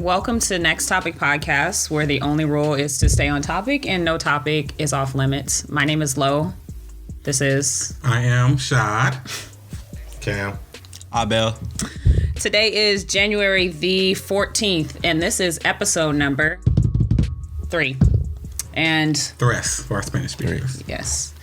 Welcome to Next Topic Podcast, where the only rule is to stay on topic and no topic is off limits. My name is Lo. This is... I am Shad. Cam. Abel. Today is January the 14th, and this is episode number 3. And... The rest for our Spanish speakers. Yes.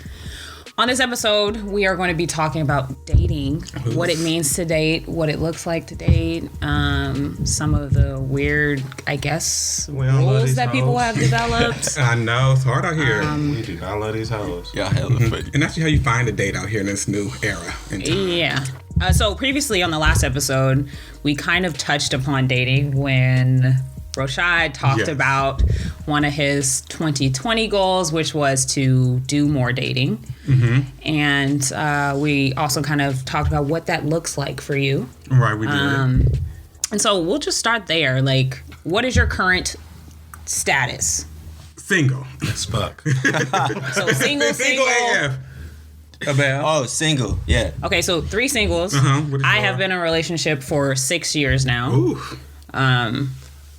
On this episode, we are going to be talking about dating, what it means to date, what it looks like to date, some of the weird, I guess, rules that people have developed. I know, it's hard out here. We do not love these hoes. Y'all hella funny. And that's how you find a date out here in this new era and time. Yeah. So previously on the last episode, we kind of touched upon dating when Roshad talked about one of his 2020 goals, which was to do more dating. Mm-hmm. And we also kind of talked about what that looks like for you. Right, we did. And so we'll just start there. Like, what is your current status? Single. As fuck. So single. AF. Abel. Oh, single. Yeah. Okay, so 3 singles. What is I yours? have been in a relationship for 6 years now. Ooh.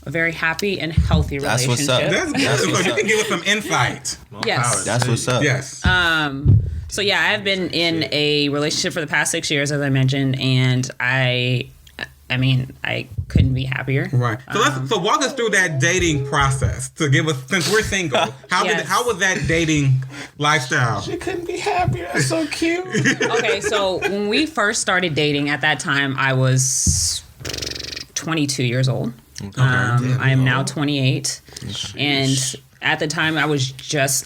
A very happy and healthy That's relationship. what's up. That's good. That's So what's you up. can give us some insight. Yes. That's what's up. Yes. So yeah, I've been in a relationship for the past 6 years, as I mentioned, and I couldn't be happier. Right. So walk us through that dating process to give us, since we're single, how was that dating lifestyle? She couldn't be happier. That's so cute. Okay, so when we first started dating, at that time I was 22 years old. I am now 28, and at the time I was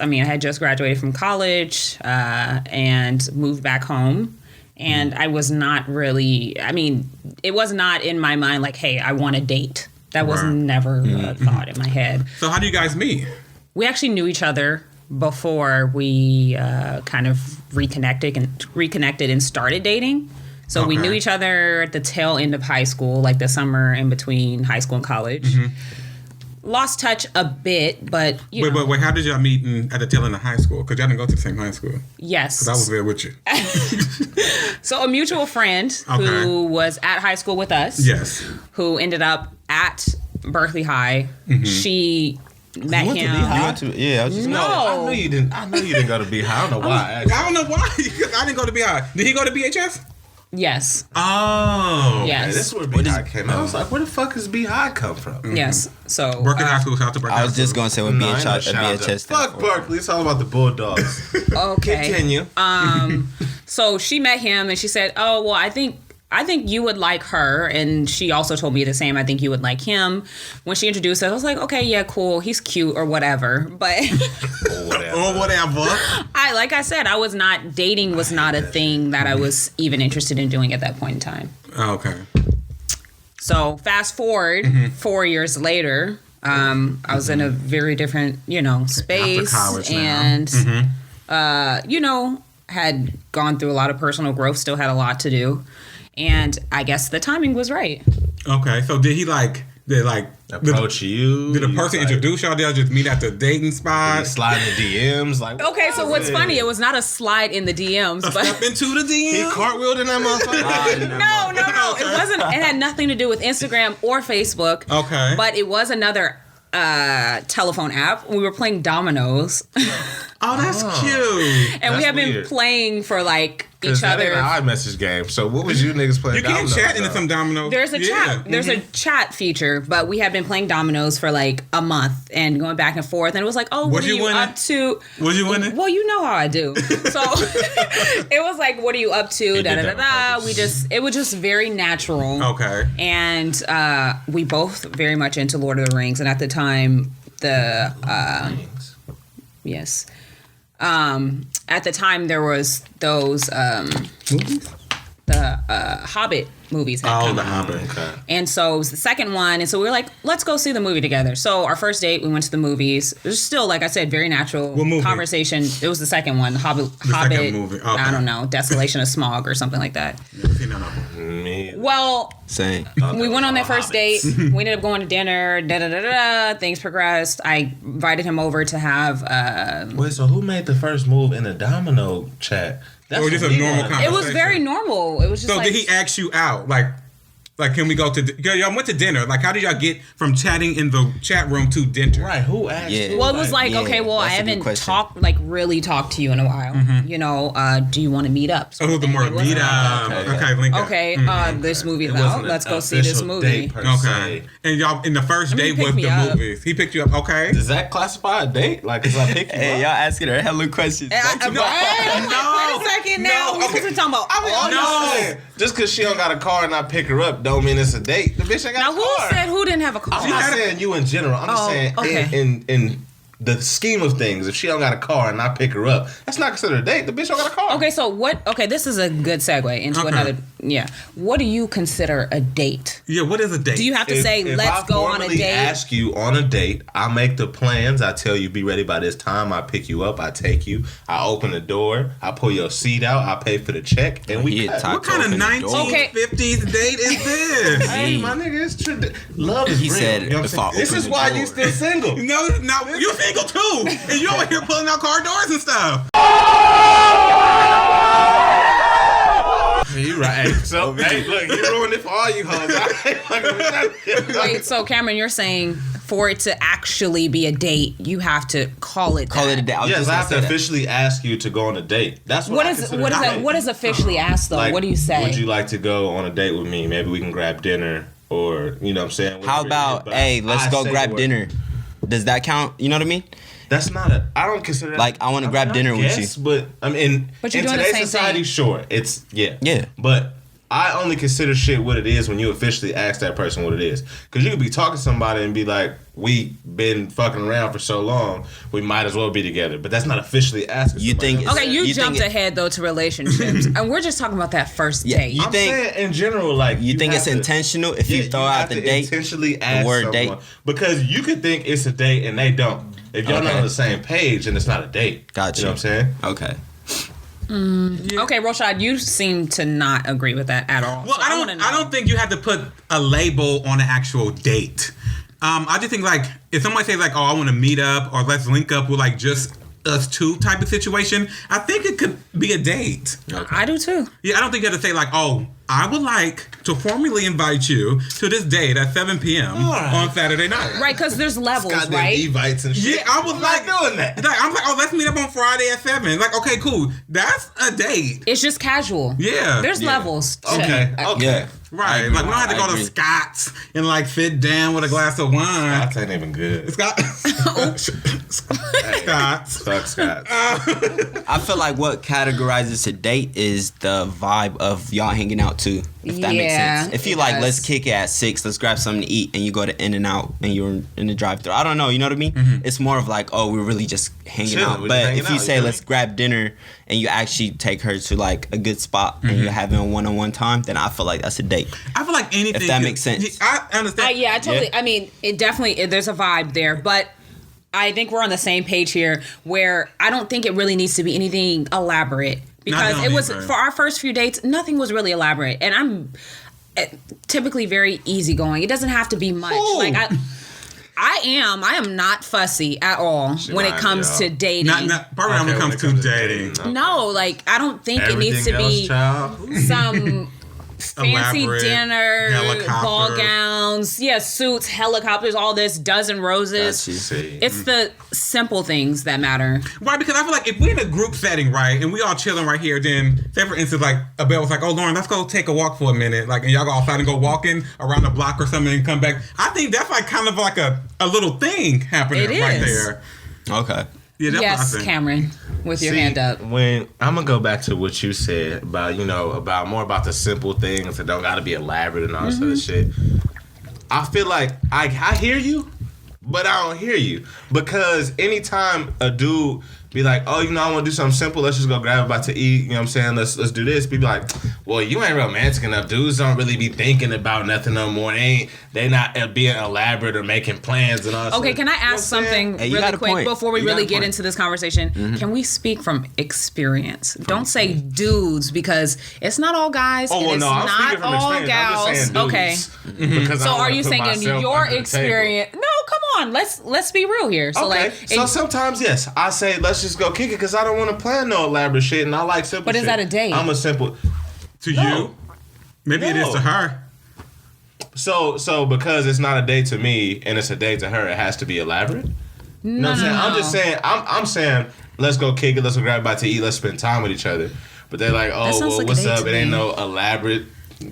I had just graduated from college and moved back home. And I was not really, it was not in my mind like, hey, I want to date. That was never a thought in my head. So how do you guys meet? We actually knew each other before we kind of reconnected and started dating. So we knew each other at the tail end of high school, like the summer in between high school and college. Lost touch a bit, but Wait, how did y'all meet at the tail end of high school? Because y'all didn't go to the same high school. Yes. Because I was there with you. So a mutual friend who was at high school with us. Yes. Who ended up at Berkeley High. She met him. I was just No. I knew you didn't go to B High. I don't know why. I don't know why. I didn't go to BI. Did he go to BHS? Yes. Oh. Yes. Okay, this is where B High came out. I was like, where the fuck does B High come from? Yes. So Berkeley High School, shout out to Berkeley I was High just School. going to say what BHS Fuck Berkeley. It's all about the Bulldogs. okay. Continue. So she met him and she said, "Oh, well, I think you would like her." And she also told me the same. I think you would like him. When she introduced us, I was like, okay, yeah, cool. He's cute or whatever. But Or whatever. like I said, dating was not a thing that I was even interested in doing at that point in time. Oh, okay. So fast forward 4 years later, I was in a very different, space. After college now. And, had gone through a lot of personal growth, still had a lot to do. And I guess the timing was right. Okay, so did he Approach you? Did the person introduce y'all? Did y'all just meet at the dating spot? Slide in the DMs? Like, Okay, so what's funny, it was not a slide in the DMs, but Step into the he DM? cartwheeled in that motherfucker? no. It wasn't. It had nothing to do with Instagram or Facebook. Okay. But it was another telephone app. We were playing dominoes. Oh, that's cute. And we That's have been weird. playing for like each That ain't other. an iMessage game. So what was you niggas playing? You can't dominoes, chat into though? some dominoes. There's a chat. There's a chat feature, but we had been playing dominoes for like a month and going back and forth. And it was like, oh, what Was are you you winning? up to? Was you winning? Well, you know how I do. So it was like, what are you up to? did Da da that da on da. purpose. It was just very natural. Okay. And we both very much into Lord of the Rings. And at the time, yes. At the time, there was those the Hobbit movies had come The out. Hobbit. Okay. And so it was the second one. And so we were like, let's go see the movie together. So our first date, we went to the movies. It was still, like I said, very natural What movie? conversation. It was the second one, Hobbit. second movie. Okay. I don't know, Desolation of Smog or something like that. Never seen none of them. Me. Well, Same. we went on that first date. We ended up going to dinner. Things progressed. I invited him over to have. Wait, so who made the first move in the domino chat? That's Or just what a we normal want. conversation. It was very normal. It was just So like, did he ask you out? Like, Like, can we go to? Y'all went to dinner. Like, how did y'all get from chatting in the chat room to dinner? Right. Who asked? Yeah. Well, it was like, Yeah, okay, well, I that's a good haven't really talked to you in a while. You know, do you want to meet up? Oh, the more meet up. Okay, link up. Okay, this movie's It out. wasn't Let's an go see this official movie. date per Okay. se. And y'all, in the first date pick was me the up. movies. He picked you up. Okay. Does that classify a date? Like, cause I pick you Hey, up? y'all asking her hella questions. Wait a second now. No, okay. We're talking about all No. Just cause she don't got a car and I pick her up, don't mean it's a date. The bitch ain't got Now, a who car. said who didn't have a car? I'm not saying you in general. I'm just saying okay. in the scheme of things, if she don't got a car and I pick her up, that's not considered a date. The bitch don't got a car. Okay, so what? Okay, this is a good segue into another. Yeah, what do you consider a date? Yeah, what is a date? Do you have to say, If let's I go on a formally date? ask you on a date, I make the plans. I tell you, be ready by this time. I pick you up. I take you. I open the door. I pull your seat out. I pay for the check, and we. Yeah, What kind of Open the door. 1950s date is this? Hey, my nigga, it's love is He real. said, You know what I'm if saying? I This open is the why door. you still single. No, you single too, and you over here pulling out car doors and stuff. You right. So, hey, look, you ruined it for all you hoes. Wait, so Cameron, you're saying for it to actually be a date, you have to call it Call that. it a day. I was Yes, just I gonna have to say that. officially ask you to go on a date. That's what I consider a date. What is officially asked though? Like, what do you say? Would you like to go on a date with me? Maybe we can grab dinner, or you know what I'm saying. How Whatever it is, about, but hey, let's I go say grab the word. dinner? Does that count? You know what I mean? That's not a. I don't consider that. Like, I wanna grab dinner with you. But I mean, But you're in doing the today's same society, thing. sure, it's yeah. Yeah. But I only consider shit what it is when you officially ask that person what it is. Because you could be talking to somebody and be like, we been fucking around for so long, we might as well be together. But that's not officially asking. You somebody think else. Okay, you You jumped think it- ahead though to relationships, and we're just talking about that first Yeah, date. you I'm think- saying in general, like You think have it's to- intentional if you Yeah, throw you out have the to date? intentionally ask word someone, date? because you could think it's a date and they don't. If y'all not Okay. on the same page, then it's not a date. Gotcha. You know what I'm saying? Okay. Okay, Roshad, you seem to not agree with that at all. Well, So I wanna know. don't think you have to put a label on an actual date. I just think like if somebody says like, "Oh, I want to meet up" or "Let's link up" with like just us two type of situation, I think it could be a date. I do too. Yeah, I don't think you have to say like, "Oh, I would like to formally invite you to this date at 7 p.m. right. on Saturday night." Right, because there's levels, Goddamn right? Evites and shit. Yeah, I was I'm like not doing that. Like, I'm like, "Oh, let's meet up on Friday at 7." Like, okay, cool. That's a date. It's just casual. Yeah. There's Yeah. levels. To, Okay. Okay. Yeah. Right. agree. Like, we don't have to I go to agree. Scott's and like sit down with a glass of wine. Scott's ain't even good. Scott. Scott's. Fuck Scott. I feel like what categorizes a date is the vibe of y'all hanging out too. If that makes Yeah, sense. If you it like, does. let's kick it at 6, let's grab something to eat, and you go to In-N-Out and you're in the drive-thru. I don't know, you know what I mean? It's more of like, oh, we're really just hanging Chilling, out. we're just But hanging if you out, say you know? let's grab dinner and you actually take her to like a good spot and you're having a one-on-one time, then I feel like that's a date. I feel like anything. If that makes sense. Yeah, I understand. Yeah, I totally. Yeah. I mean, it definitely. There's a vibe there, but I think we're on the same page here. Where I don't think it really needs to be anything elaborate because don't it was either. for our first few dates. Nothing was really elaborate, and I'm typically very easygoing. It doesn't have to be much. Ooh. Like I am not fussy at all when it not, comes yeah. to dating. Not probably when it comes to dating. No, like I don't think it needs to Everything be else, child. some fancy Elaborate dinner, helicopter. ball gowns, suits, helicopters, all this, dozen roses. Got you. See. It's the simple things that matter. Right, because I feel like if we're in a group setting, right, and we all chilling right here, then say for instance, like Abel was like, "Oh, Lauren, let's go take a walk for a minute," like, and y'all go outside and go walking around the block or something and come back. I think that's like kind of like a little thing happening It right is. there. Okay. Yeah, that's what I Yes, think. Cameron, with your See, hand up. When I'm gonna go back to what you said about about more about the simple things that don't gotta be elaborate and all this other shit. I feel like I hear you, but I don't hear you because anytime a dude be like, oh, I want to do something simple. Let's just go grab a bite to eat. You know what I'm saying? Let's do this. Be like, well, you ain't romantic enough. Dudes don't really be thinking about nothing no more. They not being elaborate or making plans and all that. Okay, can I ask something Hey, you really got a quick point. before we You got really a get point. into this conversation? Can we speak from experience? Don't say dudes because it's not all guys Oh, and well, it's no, I'm not speaking from all experience. gals. I'm just saying Okay. dudes. Because I So don't are wanna you put saying in myself your under the table. experience? No, come on. Let's be real here. So Okay, like, so sometimes yes, I say let's just go kick it because I don't want to plan no elaborate shit and I like simple. But is shit. that a date? I'm a simple. To No. you, maybe it is No. to her. So because it's not a date to me and it's a date to her, it has to be elaborate. You know what I'm saying? I'm just saying. I'm saying let's go kick it. Let's go grab a bite to eat. Let's spend time with each other. But they're like, oh, well, like what's up? It ain't no elaborate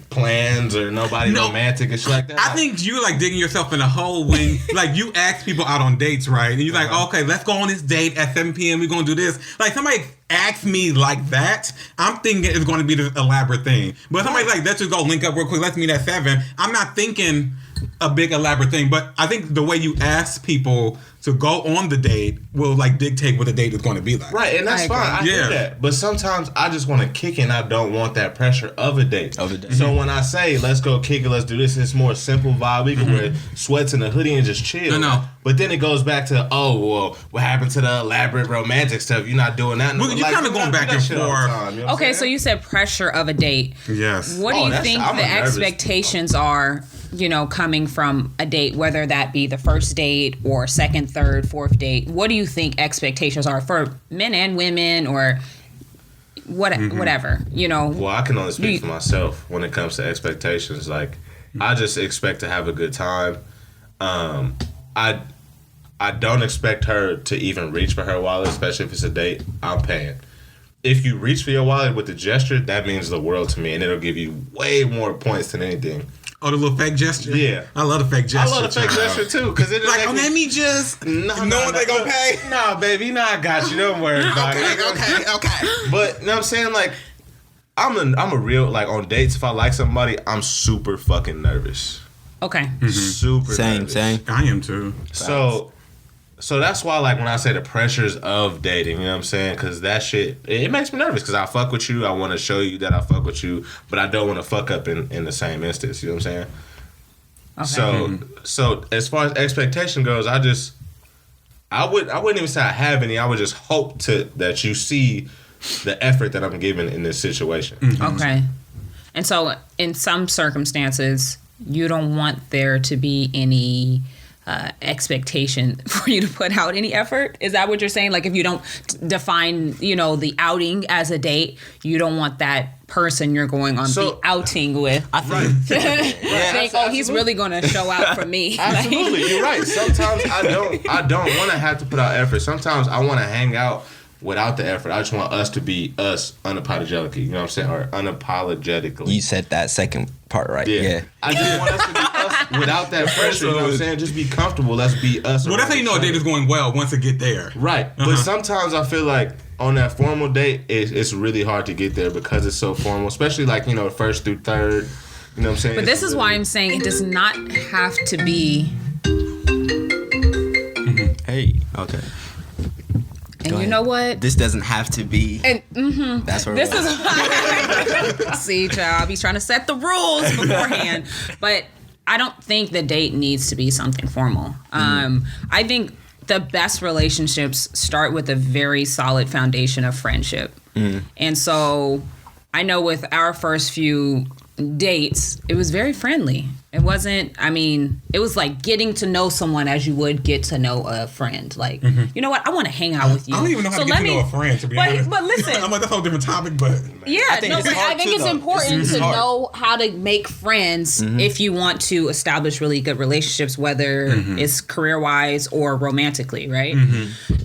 plans or nobody romantic and shit like that. I think you like digging yourself in a hole when like you ask people out on dates, right? And you're like, okay, let's go on this date at 7 p.m. We're gonna do this. Like somebody asks me like that, I'm thinking it's going to be this elaborate thing. But somebody's like, let's just go link up real quick. Let's meet at 7. I'm not thinking a big elaborate thing, but I think the way you ask people to go on the date will like dictate what the date is going to be like. Right, and that's fine. I hear that. But sometimes I just want to kick it and I don't want that pressure of a date. So when I say let's go kick it, let's do this, it's more simple vibe. We can wear sweats and a hoodie and just chill. No. But then it goes back to, oh, well, what happened to the elaborate romantic stuff? You're not doing that. Well, you're kind of going back and forth. You know okay, so you said pressure of a date. Yes. What do you think the expectations are, you know, coming from a date, whether that be the first date or second, third, fourth date? What do you think expectations are for men and women or whatever, you know? Well, I can only speak for myself when it comes to expectations. Like, I just expect to have a good time. I don't expect her to even reach for her wallet, especially if it's a date. I'm paying. If you reach for your wallet with a gesture, that means the world to me, and it'll give you way more points than anything. Oh, the little fake gesture? Yeah. I love the fake gesture. I love the fake gesture, too, because it like, let me just know what they gonna pay. Nah, baby, you know I got you. Don't worry about it. Okay. But, you know what I'm saying? Like, I'm a real, like, on dates, if I like somebody, I'm super fucking nervous. Okay. Super nervous. Same. I am, too. So that's why, like, when I say the pressures of dating, you know what I'm saying? Because that shit, it makes me nervous. Because I fuck with you. I want to show you that I fuck with you. But I don't want to fuck up in the same instance. You know what I'm saying? Okay. So as far as expectation goes, I wouldn't even say I have any. I would just hope that you see the effort that I'm giving in this situation. Okay. And so in some circumstances, you don't want there to be any expectation for you to put out any effort. Is that what you're saying? Like if you don't define, you know, the outing as a date, you don't want that person you're going on the outing with. I think, he's really going to show out for me. Absolutely, you're right. Sometimes I don't want to have to put out effort. Sometimes I want to hang out without the effort. I just want us to be us unapologetically. You know what I'm saying? Or unapologetically. You said that second part right. Yeah. I just want us to be us without that pressure. You know what I'm saying? Just be comfortable. Let's be us. Well, that's how you know a date is going well once it get there. Right. But sometimes I feel like on that formal date, it's really hard to get there because it's so formal. Especially like, you know, first through third. You know what I'm saying? But this is why I'm saying it does not have to be. Hey. Okay. And you know what? This doesn't have to be. And that's where this is. See, child, he's trying to set the rules beforehand. But I don't think the date needs to be something formal. I think the best relationships start with a very solid foundation of friendship. And so I know with our first few dates, it was very friendly. It wasn't, I mean, it was like getting to know someone as you would get to know a friend. Like, you know what? I want to hang out with you. I don't even know how to get to know a friend, to be honest. But listen. I'm like, that's a whole different topic, but. Yeah, I think it's important to know how to make friends if you want to establish really good relationships, whether it's career-wise or romantically, right?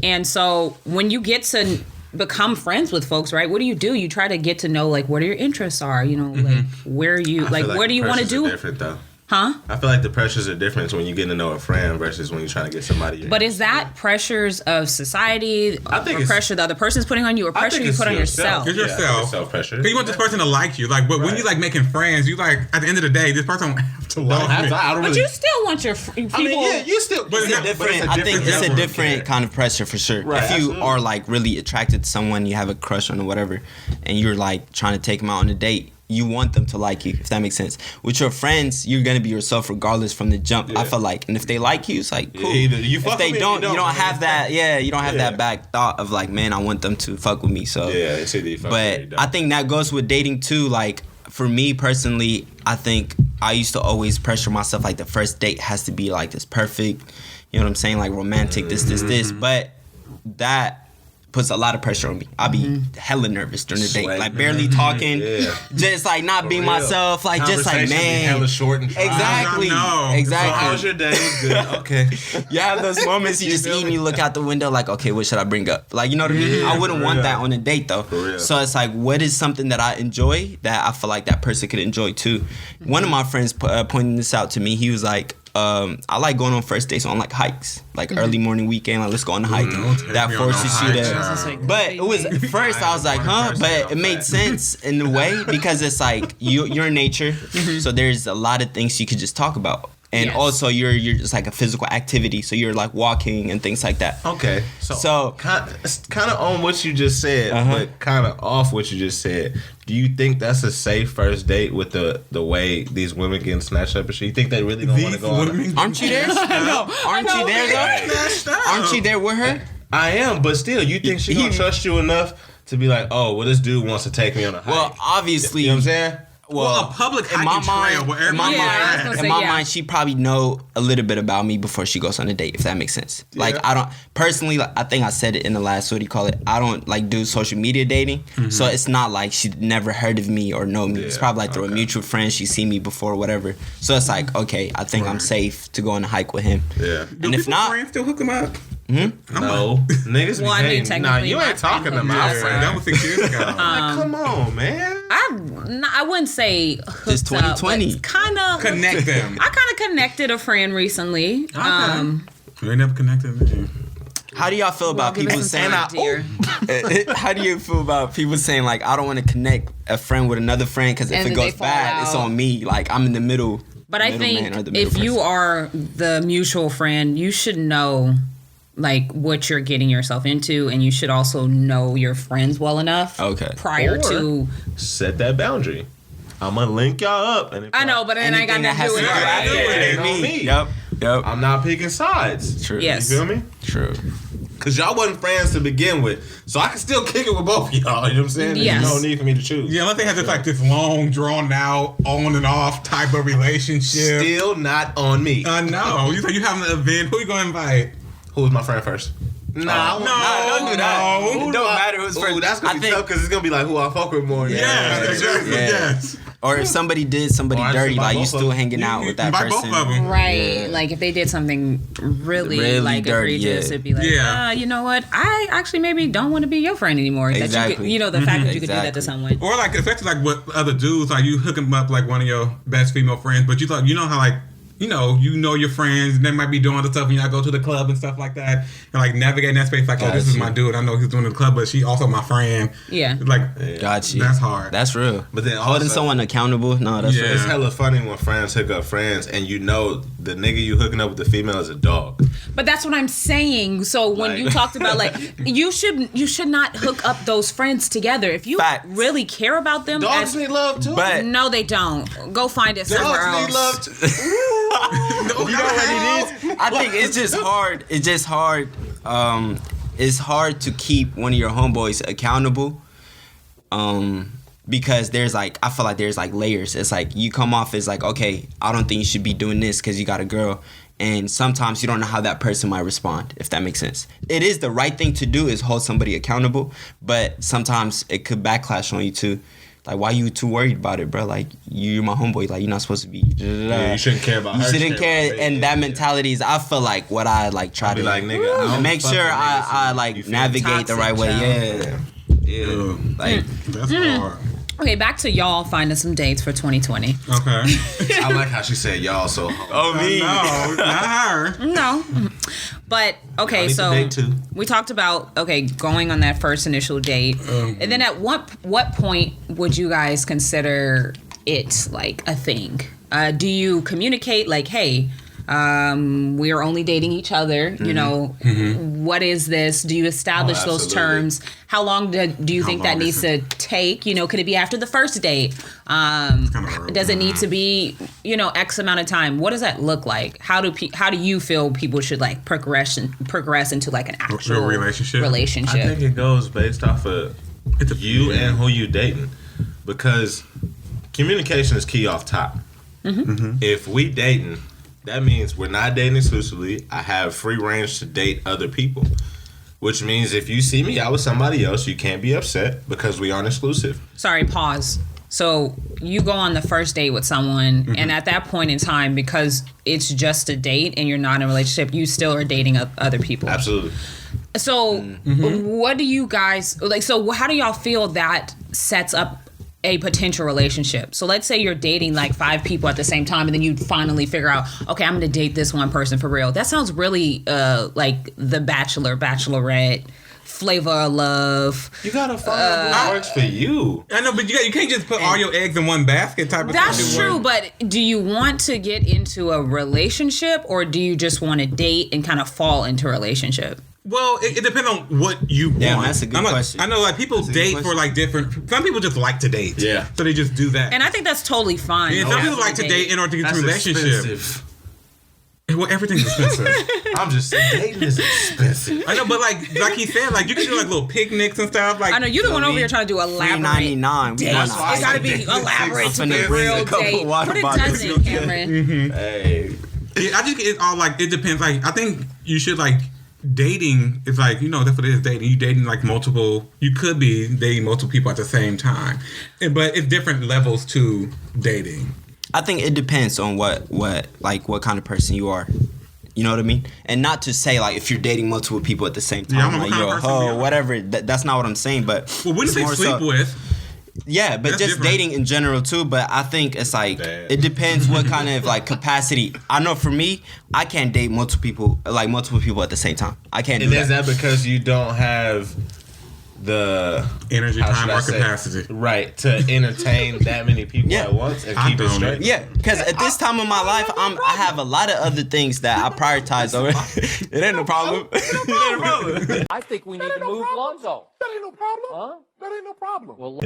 And so when you get to become friends with folks, right? What do? You try to get to know, like, what your interests are, you know, like, where are you, like what do you want to do? Different, though. Huh? I feel like the pressures are different when you get to know a friend versus when you're trying to get somebody. But is that pressures of society, I think or pressure the other person's putting on you, or pressure you put on yourself? It's yourself. Self-pressure. Because you want this person to like you. Like, but when you like making friends, you like, at the end of the day, this person don't have to like me. But you still want your people. I mean, yeah, you still. But I think it's a different kind of pressure for sure. Right, if you are like really attracted to someone, you have a crush on or whatever, and you're like trying to take them out on a date, you want them to like you, if that makes sense. With your friends, you're gonna be yourself regardless from the jump. I feel like, and if they like you, it's like cool. If they don't, you don't have that. Yeah, you don't have that back thought of like, man, I want them to fuck with me. So yeah, it's either fuck but I think that goes with dating too. Like for me personally, I think I used to always pressure myself like the first date has to be like this perfect. You know what I'm saying? Like romantic, this. But that puts a lot of pressure on me. I'll be hella nervous during the date, Sweating. like barely talking, just like not being real. myself, like just like Conversation be man. hella short and dry. Exactly. I know. So how was Exactly. your day? It was good. Okay. You have those moments you just feel eat and me? you look out the window like, okay, what should I bring up? Like, you know what I mean? I wouldn't for want real. that on a date though. real. So it's like, what is something that I enjoy that I feel like that person could enjoy too? One of my friends pointed this out to me. He was like, I like going on first dates on like hikes, like early morning weekend. Like, let's go on a hike. Don't take That me on no forces you hike, to. But it was first I was like, huh? But it made sense in a way because it's like you're in nature, so there's a lot of things you could just talk about. And Yes. also you're just like a physical activity, so you're like walking and things like that. Okay. So- kind of on what you just said, but kind of off what you just said. Do you think that's a safe first date with the way these women getting snatched up and shit? You think they really don't want to These go on? women. Aren't you there? Aren't you there though? Snatched up. Aren't you there with her? I am, but still, you think she gonna trust you enough to be like, oh, well, this dude wants to take me on a hike? Well, obviously, you know what I'm saying? Well, a public in my hiking trail mind, where in my everybody's Yeah, I was at. gonna in say, my yeah. mind, she probably know a little bit about me before she goes on a date, if that makes sense. Like, Yeah. I don't personally. Like, I think I said it in the last. What do you call it? I don't like do social media dating, so it's not like she never heard of me or know me. It's Yeah, probably like through a okay. mutual friend. She seen me before, or whatever. So it's like, okay, I think I'm safe to go on a hike with him. Yeah. Do And if people not, friends still hook them up? No, niggas. Well, I mean, be hating. Nah, technically, you my ain't talking to friend my does, friend. That was 6 years ago. Like, come on, man. I wouldn't say hooked Just 2020. Kind of Connect them. I kind of connected a friend recently. They never connected me. how do y'all feel about give it people some saying time, dear. How do you feel about people saying like I don't want to connect a friend with another friend because if And it then they goes fall bad, it's out. on me. Like I'm in the middle. But I middleman or think the middle if you person. are the mutual friend, you should know like what you're getting yourself into, and you should also know your friends well enough. Okay. Prior Or- to Set that boundary. I'm gonna link y'all up. And if I know, but then I got Anything that to has do to it. do with Yeah, it, it ain't on me. Yep. I'm not picking sides. True. Yes. You feel me? True. Cause y'all wasn't friends to begin with, so I can still kick it with both of y'all. You know what I'm saying? Yes. There's no need for me to choose. Yeah, unless they have this long, drawn out, on and off type of relationship. Still not on me. I know. You say you having an event. Who you gonna invite? Who was my friend first? Nah, don't do that. No. It don't matter who's first. That's gonna I be think- tough because it's gonna be like who I fuck with more. than- Yes, exactly. Yeah. Yes. Or if somebody did somebody Or I just dirty, invite like you both still of them. hanging out with that Invite person. both of them. Right. Yeah. Like if they did something really, Really like dirty, egregious, yeah. it'd be like, Yeah. you know what? I actually maybe don't want to be your friend anymore. That you, Exactly. could, you know, the fact that you could do that Exactly. to someone. Or like, especially like with other dudes, like you hook them up like one of your best female friends, but you thought you know how like you know your friends, and they might be doing other stuff, and y'all go to the club and stuff like that, and like navigating that space. Like, oh, this is Gotcha. my dude. I know he's doing the club, but she also my friend. Yeah. Like, Got you. That's hard. That's real. But then Holding also- someone accountable, no, that's Yeah. real. It's hella funny when friends hook up friends and you know the nigga you hooking up with the female is a dog. But that's what I'm saying. So when Like- you talked about like you should not hook up those friends together. If you Facts. really care about them, Dogs as, need love too. But no, they don't. Go find it somewhere Dogs else. need love too. You know what it is? I think it's just hard. It's just hard. It's hard to keep one of your homeboys accountable. Because there's like, I feel like there's like layers. It's like you come off as like, okay, I don't think you should be doing this because you got a girl. And sometimes you don't know how that person might respond, if that makes sense. It is the right thing to do is hold somebody accountable, but sometimes it could backlash on you too. Like, why you too worried about it, bro? Like, you're my homeboy. Like, you're not supposed to be. Yeah, you shouldn't care about You her. shouldn't care, about and it. that mentality is. I feel like what I like try Be to like, nigga, I don't make fuck sure with niggas I who- like you feel navigate the toxic, right way. child. Yeah, Ugh, like that's hard. Okay, back to y'all finding some dates for 2020. Okay. I like how she said y'all so hard. No, not her. No. But okay, need to so date too. we talked about going on that first initial date. And then at what point would you guys consider it like a thing? Do you communicate like, hey, we are only dating each other, you know, what is this? Do you establish Oh, those absolutely. terms? How long do you think that long needs is to take? You know, could it be after the first date? early. Does it need to be, you know, X amount of time? What does that look like? How do you feel people should like progress into like an actual relationship? I think it goes based off of It's a you and who you dating, because communication is key off top. If we dating, that means we're not dating exclusively. I have free range to date other people. which means if you see me out with somebody else, you can't be upset because we aren't exclusive. Sorry, pause. So you go on the first date with someone, and at that point in time, because it's just a date and you're not in a relationship, you still are dating other people. Absolutely. So what do you guys like? So how do y'all feel that sets up a potential relationship? So let's say you're dating like 5 people at the same time, and then you finally figure out, okay, I'm gonna date this one person for real. That sounds really like The Bachelor, Bachelorette, Flavor of Love. You gotta find what works for you. I know, but you can't just put all your eggs in one basket type of thing. That's true, but do you want to get into a relationship, or do you just want to date and kind of fall into a relationship? Well, it depends on what you want. Yeah, that's a good question. I know, like, people date for like different. Some people just like to date. Yeah. So they just do that. And I think that's totally fine. Yeah, some people like to date in order to get into a relationship. Expensive. Well, everything's expensive. I'm just saying, dating is expensive. I know, but like he said, like you can do like little picnics and stuff. Like I know you the one over here trying to do elaborate. $3.99. Dates. That's why It gotta I be say dating elaborate is to be a expensive. real Bring a couple date. water Put a bottles. dozen, Cameron. Hey. Yeah, I think it's all like it depends. Like I think you should like dating is like that's what it is. Dating, you dating like multiple. You could be dating multiple people at the same time, but it's different levels to dating. I think it depends on what kind of person you are. You know what I mean? And not to say like if you're dating multiple people at the same time, Yeah, I don't know like what kind you're of a person you hoe, are. whatever. That's not what I'm saying. But Well, when you it's say more sleep so- with, yeah, but That's just different. dating in general too. But I think it's like Damn. it depends what kind of like capacity. I know for me, I can't date multiple people at the same time. I can't do And is that. that because you don't have the energy, how time, should I or say? capacity. Right, to entertain that many people Yeah. at once and I keep it don't. straight? Yeah, because at this time of my life, I have a lot of other things that I prioritize over. It ain't no problem. It ain't no problem. I think we need to move Lonzo. That ain't no problem. Huh? That ain't no problem. Well,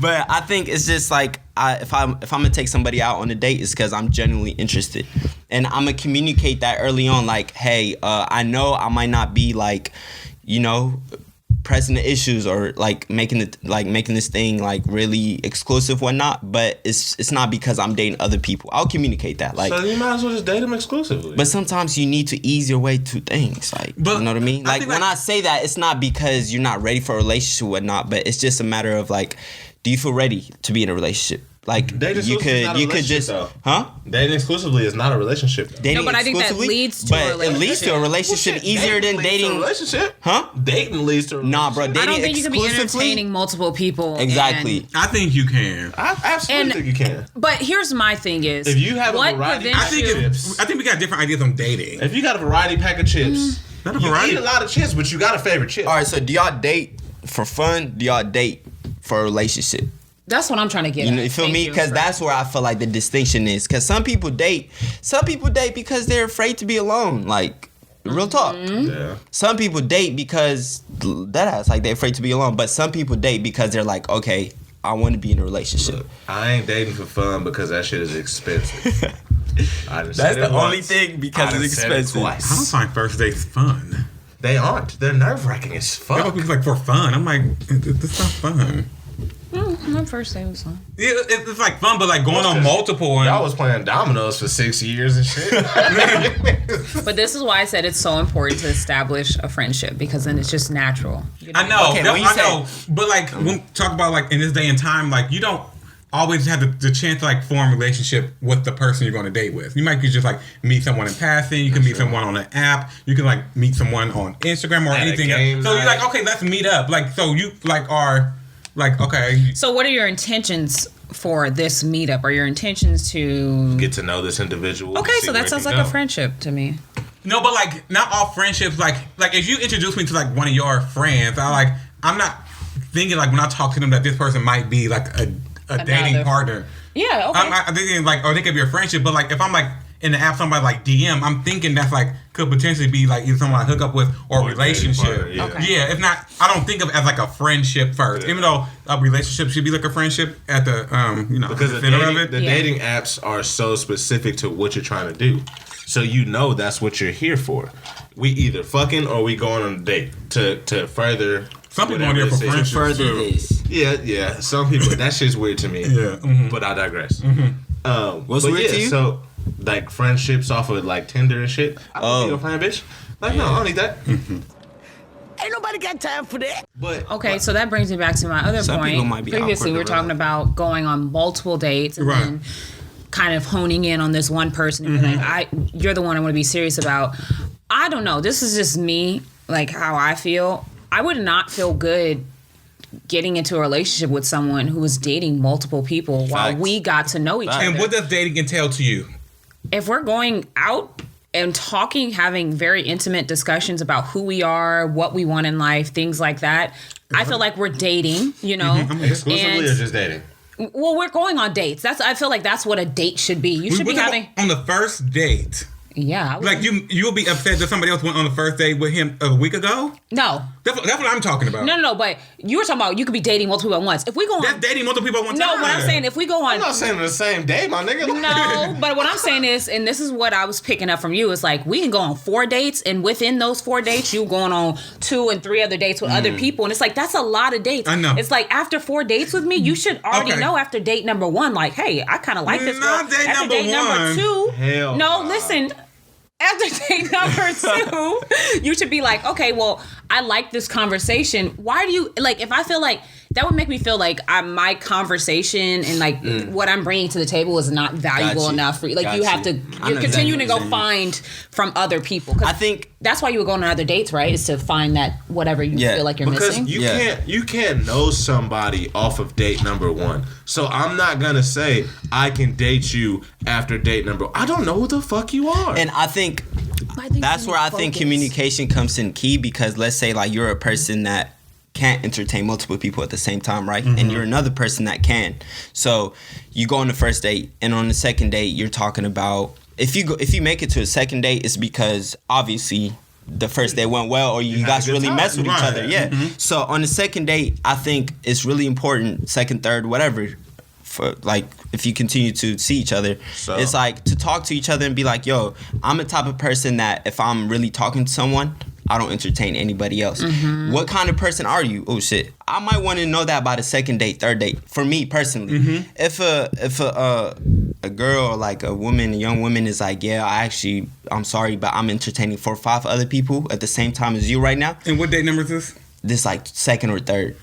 But I think it's just like if I'm gonna take somebody out on a date, it's because I'm genuinely interested, and I'm gonna communicate that early on. Like, hey, I know I might not be like, pressing the issues or like making this thing like really exclusive, whatnot. But it's not because I'm dating other people. I'll communicate that. Like, So you might as well just date them exclusively. but sometimes you need to ease your way to things. Like, But you know what I mean? I Like, think, when like- I say that, it's not because you're not ready for a relationship or whatnot, but it's just a matter of like, do you feel ready to be in a relationship? Like, Dating you exclusively is not a could just, relationship, huh? Dating exclusively is not a relationship. Though. Dating but I think that exclusively? leads to a But it leads to a relationship Well, shit, easier than leads to a dating. relationship. Huh? Dating leads to a relationship. Nah, bro. I Dating don't think you can be exclusively. entertaining multiple people. Exactly. I think you can. I absolutely And- think you can. But here's my thing is, If you have a what variety- I prevents think you? I think we got different ideas on dating. If you got a variety pack of chips, Not a you variety. eat a lot of chips, but you got a favorite chip. All right. So, do y'all date for fun? Do y'all date for a relationship? That's what I'm trying to get. You know, at. you feel Thank me? you Because for- that's where I feel like the distinction is. Because some people date because they're afraid to be alone. Like, real talk. Yeah. Some people date because that like they're afraid to be alone. But some people date because they're like, okay, I want to be in a relationship. Look, I ain't dating for fun because that shit is expensive. I done That's said it the only once. thing because I done it's said it expensive. I don't twice. find first dates fun. They aren't. They're nerve wracking as People fuck. be like for fun. I'm like, it's not fun. My first day was fun. Yeah, it's like fun, but like going on multiple and Y'all was playing dominoes for 6 years and shit. But this is why I said it's so important to establish a friendship, because then it's just natural. I know, Okay, no, when you I say- know, but like when talk about like in this day and time, like you don't always have the chance to like form a relationship with the person you're going to date with. You might just like meet someone in passing. You can meet someone on an app. You can like meet someone on Instagram or At a anything. game So you're like, night. okay, let's meet up. Like so you like are like okay. So what are your intentions for this meetup? Are your intentions to? Get to know this individual. Okay, see so where that it sounds can like a go. friendship to me. No, but like not all friendships. Like if you introduce me to like one of your friends, I'm not thinking like when I talk to them that this person might be like a dating Another- partner. Yeah. Okay. I'm thinking like, or they could be a friendship, but like if I'm like in the app, somebody like DM, I'm thinking that's like could potentially be like either someone I hook up with or a Or a dating relationship. partner, yeah. Okay. Yeah, if not, I don't think of it as like a friendship first, Yeah. even though a relationship should be like a friendship at the Because the the center dating, of it. the Yeah. dating apps are so specific to what you're trying to do. So you know that's what you're here for. We either fucking or we going on a date to further. Some people whatever are there for this is. friendship. Further True. this. Yeah. Some people that shit's weird to me. Yeah. Mhm. But I digress. What's but weird yeah, to you? So like friendships off of like Tinder and shit. I don't Oh. need a friend, bitch. Like no, I don't need that. Ain't nobody got time for that. But Okay, so that brings me back to my other Some point. people might be Previously, we were awkward to talking about going on multiple dates and Right. then kind of honing in on this one person and be like, you're the one I want to be serious about. I don't know. This is just me, like how I feel. I would not feel good getting into a relationship with someone who was dating multiple people while Facts. we got to know each other. And what does dating entail to you? If we're going out and talking, having very intimate discussions about who we are, what we want in life, things like that, I feel like we're dating, you know. exclusively And- or just dating? Well, we're going on dates. I feel like that's what a date should be. You should be We're having. on the first date. Yeah. I would- Like you'll be upset that somebody else went on the first date with him a week ago. No. That's what I'm talking about. No. But you were talking about you could be dating multiple people at once. If we go on. That's dating multiple people at one No, time. what I'm saying, if we go on. I'm not saying the same day, my nigga. No, but what I'm saying is, and this is what I was picking up from you, is like we can go on 4 dates, and within those 4 dates, you going on 2 and 3 other dates with other people, and it's like that's a lot of dates. I know. It's like after 4 dates with me, you should already Okay. know after date number 1, like, hey, I kind of like this girl. Not date After number date number one. 2, Hell no, nah. listen. After date number 2, you should be like, okay, well, I like this conversation. Why do you like? If I feel like that would make me feel like my conversation and like what I'm bringing to the table is not valuable Got you. enough for you. Like Got you have you. to, I you're know continuing exactly to what go you're find from other people. 'Cause I think that's why you would go on other dates, right? Is to find that whatever you Yeah, feel like you're Because missing. you can't know somebody off of date number 1. So I'm not gonna say I can date you after date number. I don't know who the fuck you are. and I think that's where I think communication comes in key, because let's say like you're a person that can't entertain multiple people at the same time, right? And you're another person that can. So you go on the first date, and on the second date you're talking about, if you make it to a second date, it's because obviously the first date went well, or you had guys a good really time. mess with each Right. other. Yeah. So on the second date, I think it's really important, second, third, whatever, for like if you continue to see each other, So- it's like to talk to each other and be like, yo, I'm the type of person that if I'm really talking to someone, I don't entertain anybody else. What kind of person are you? Oh shit, I might want to know that by the second date, third date. For me personally, if a girl or like a woman, a young woman is like, yeah, I'm sorry, but I'm entertaining 4 or 5 other people at the same time as you right now. And what date number is this? This like second or third.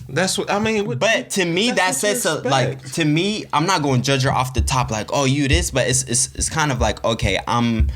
That's what I mean. But to me, that That's what you says so, expect. like to me, I'm not going to judge her off the top like, oh, you this, but it's kind of like, okay, I'm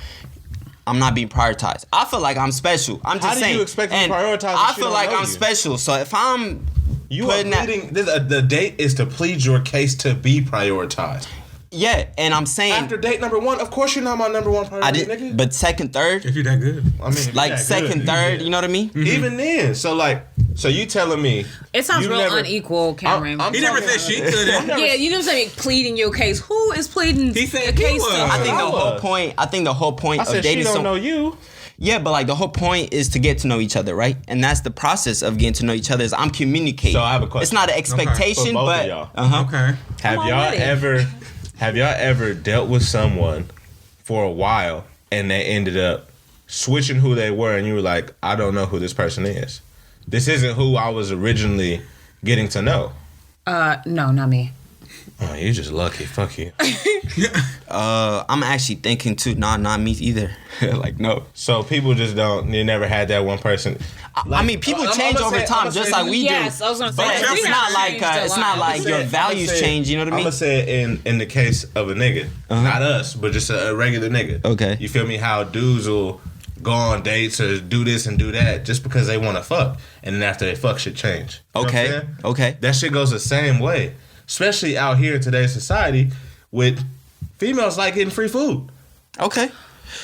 not being prioritized. I feel like I'm special. I'm just How do saying. you expect me to and prioritize if I she feel don't like know I'm you? special. So if I'm You are putting that, pleading. The date is to plead your case to be prioritized. yeah, and I'm saying After date number 1, of course you're not my number 1 I priority, did, nigga. but second, third, If you're that good. I mean, if like you're that second, good, third, yeah. you know what I mean? Even then, so you telling me It sounds you real never- unequal, Cameron. I'm He never talking- said she couldn't. yeah, you didn't say pleading your case. Who is pleading He said the he case? was. to- I think the I whole was. point. I think the whole point I of said she dating don't know someone. you. Yeah, but like the whole point is to get to know each other, right? And that's the process of getting to know each other. Is I'm communicating. So I have a question. It's not an expectation, For both but of y'all. Okay. Have on y'all with it. ever dealt with someone for a while and they ended up switching who they were, and you were like, I don't know who this person is. This isn't who I was originally getting to know. No, not me. Oh, you just lucky. Fuck you. I'm actually thinking too. Nah, not me either. Like no. So people just don't. You never had that one person. I mean, people I'm change gonna over say- time, I'ma just say- like we Yes, do. I was gonna say, But we it's have not like changed a it's lot. not like your values change. You know what I I'm mean? gonna say it in the case of a nigga, not us, but just a regular nigga. Okay. You feel me? How dudes will go on dates or do this and do that just because they want to fuck, and then after they fuck, shit change. You know what I'm Okay. saying? Okay. That shit goes the same way, especially out here in today's society with females like getting free food. Okay.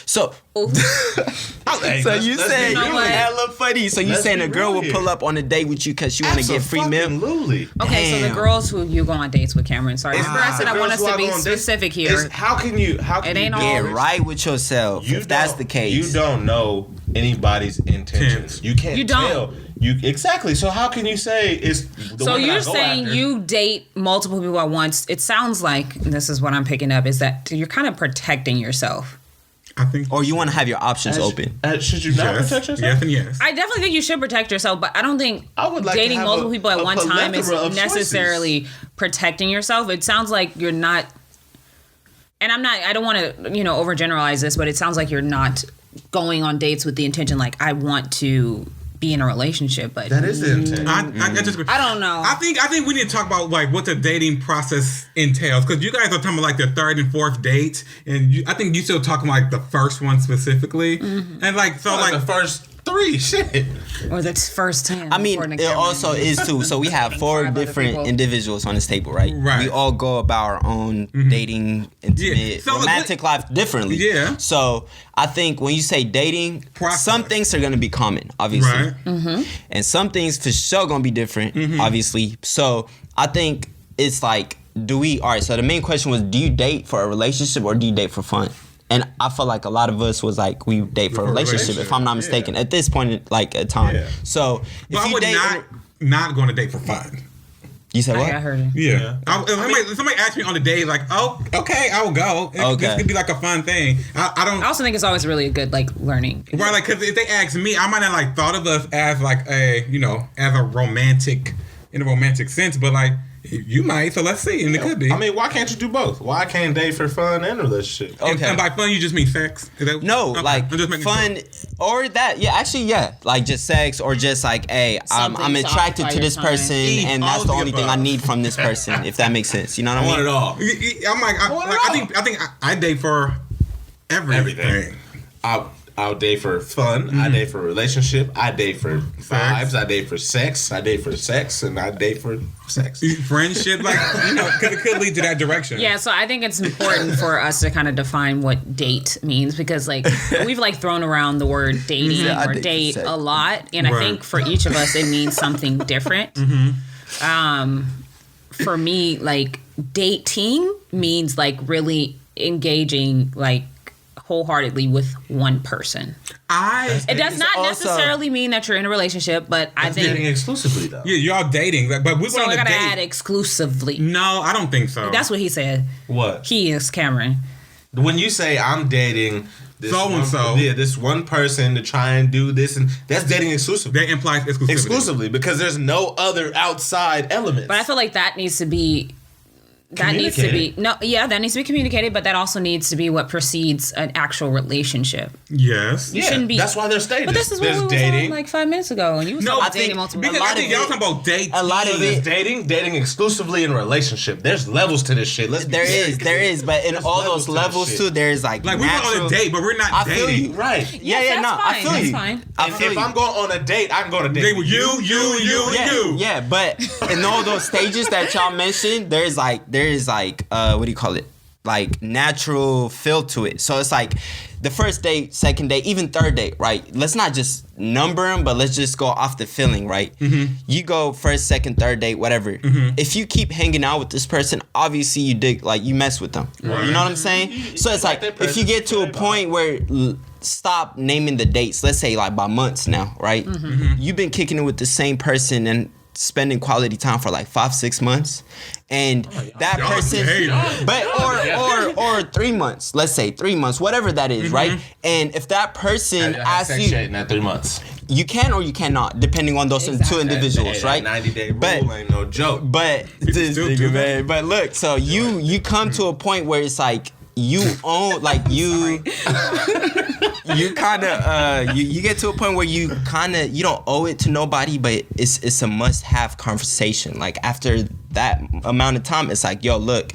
So, Hey, so let's- you let's saying be you real here. hella funny? So you Let's saying be a girl real will here. pull up on a date with you because she want to get free meal? Absolutely. Okay, so the Damn. girls who you go on dates with, Cameron. Sorry, remember I said I want us to be specific here. How can you? It ain't do all- Get this? right with yourself. If that's don't- the case, you don't know anybody's intentions. You can't. You don't. Tell. You exactly. So how can you say it's? The So one that I you're go saying after? you date multiple people at once. It sounds like, and this is what I'm picking up, is that you're kind of protecting yourself. I think. or you want to have your options open. Should you not Yes. protect yourself? Yes and yes. I definitely think you should protect yourself, but I don't think I would like to dating have multiple a- people at a one time is plethora of necessarily protecting yourself. It sounds like you're not, and I don't want to, overgeneralize this, but it sounds like you're not going on dates with the intention like, I want to be in a relationship, but That is the intent. I disagree. I don't know. I think we need to talk about like what the dating process entails, because you guys are talking about like the third and fourth dates, and I think you still talking about like the first one specifically, and like so like the first 3 shit. or the first 10. I mean, according to it Cameron. also is too. So we have 4 5 other different people. individuals on this table, right? Right. We all go about our own dating, intimate, Yeah. So, like, romantic life differently. Yeah. So I think when you say dating, Process. some things are gonna be common, obviously, right. and some things for sure gonna be different, obviously. So I think it's like, all right? So the main question was, do you date for a relationship or do you date for fun? And I feel like a lot of us was like, we date for a relationship, if I'm not mistaken, at this point, like a time. Yeah. So But if I you would date, not going to date for fun. you said what? I heard it. Yeah. If somebody asked me on the day, like, oh, okay, I will go. Okay. This could be like a fun thing. I don't. I also think it's always really a good like learning. Right, like, because if they ask me, I might not like thought of us as like a, as a romantic, in a romantic sense, but like, you might, so let's see, and it could be. I mean, why can't you do both? Why can't date for fun and a relationship? And- Okay. And by fun, you just mean sex? Is that- No, okay, like I'm just making fun sure. or that. Yeah, actually, yeah, like just sex or just like, hey, I'm Something to attracted occupy to this your time. person, and All that's of the the only thing I above. need from this person. If that makes sense, you know what I I want mean? it all. I'm like, I think I date for everything. I'll date for fun. I date for a relationship. I date for vibes. I date for sex. I date for sex, and I date for sex. Friendship, like, because it could lead to that direction. Yeah, so I think it's important for us to kind of define what date means, because like we've like thrown around the word dating Yeah, I or date for date sex. a lot, and I Right. think for each of us it means something different. For me, like dating means like really engaging like wholeheartedly with one person. It does not also- necessarily mean that you're in a relationship, but I Dating think exclusively though. Yeah, y'all dating, like, but we so. went on I a gotta date. add exclusively. No, I don't think so. That's what he said. What? He is Cameron. When you say I'm dating this So-and-so. this one person to try and do this, and that's dating exclusively. that implies exclusivity. Exclusively, because there's no other outside elements. But I feel like that needs to be. That needs to be that needs to be communicated, but that also needs to be what precedes an actual relationship. Yes. yeah, shouldn't be- That's why there's stages. But this is what there's we were dating. on like 5 minutes ago, and you was No, talking I about dating think- multiple. Because lot I of think y'all it- talking about dating. a lot of There's it- dating exclusively in a relationship. There's levels to this shit. Let's be There very is, clear. but in There's all levels those to this levels shit. too, there's like Like, we went natural. on a date, but we're not I feel dating. you. Right. Yeah, that's no, I fine. feel That's you. fine. I If, feel if you. I'm going on a date, I can go on a date Date with with you, you. Yeah, but in all those stages that y'all mentioned, there is like what do you call it? Like natural feel to it. So it's like the first date, second date, even third date, right? Let's not just number them, but let's just go off the feeling, right? You go first, second, third date, whatever. If you keep hanging out with this person, obviously you dig, like you mess with them. Right. You know what I'm saying? So it's like like that if you get to a person, point where stop naming the dates, let's say like by months now, right? You've been kicking it with the same person and spending quality time for like 5-6 months, and that Y'all person, hating. but or 3 months, let's say 3 months, whatever that is, right? And if that person asks you, in that 3 months. you can or you cannot, depending on those two individuals, right? 90-day rule But- ain't no joke. But this still nigga, do that. man. But look, so you come to a point where it's like you own, like you kind of you get to a point where you don't owe it to nobody, but it's a must have conversation. Like after that amount of time, it's like, yo, look.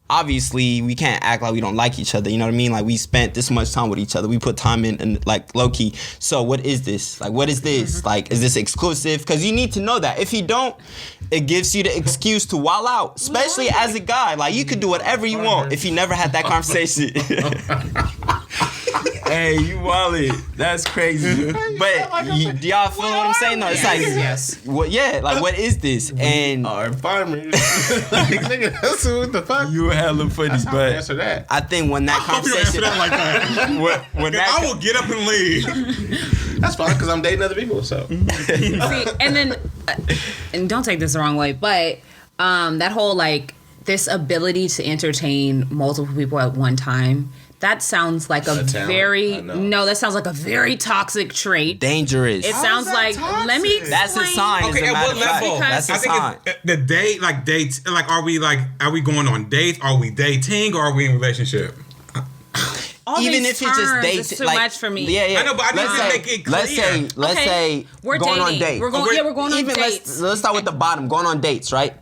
Obviously, we can't act like we don't like each other. You know what I mean? Like we spent this much time with each other. We put time in, and like low key. So what is this? Like what is this? Like is this exclusive? Because you need to know that. If you don't, it gives you the excuse to wild out. Especially as a guy, like you could do whatever you want if you never had that conversation. Hey, you wildin'. That's crazy. But do y'all feel what I'm saying? No, it's like, Yes. what? Yeah, like what is this? And Or farmers. Like, nigga, that's what the fuck. you hella funny, That's how I but answer that. I think when that I hope you answer conversation, that like that. when I that, will get up and leave. That's fine because I'm dating other people. So See, and then, and don't take this the wrong way, but that whole like this ability to entertain multiple people at one time. That sounds like a talent. very I know. no. That sounds like a very toxic trait. dangerous. It sounds that like let me. toxic? That's a explain. sign. As Okay, a at matter what of fact, level? that's a I think sign. it's the date, like dates, like are we going on dates? Are we dating or are we in a relationship? all even these if it's just terms dates, is too like, much for me. Yeah. I know, but I need Let's to say- make it clear. Let's Okay, say we're going on dating. dates. We're going on even dates. let's start with the bottom. Going on dates, right?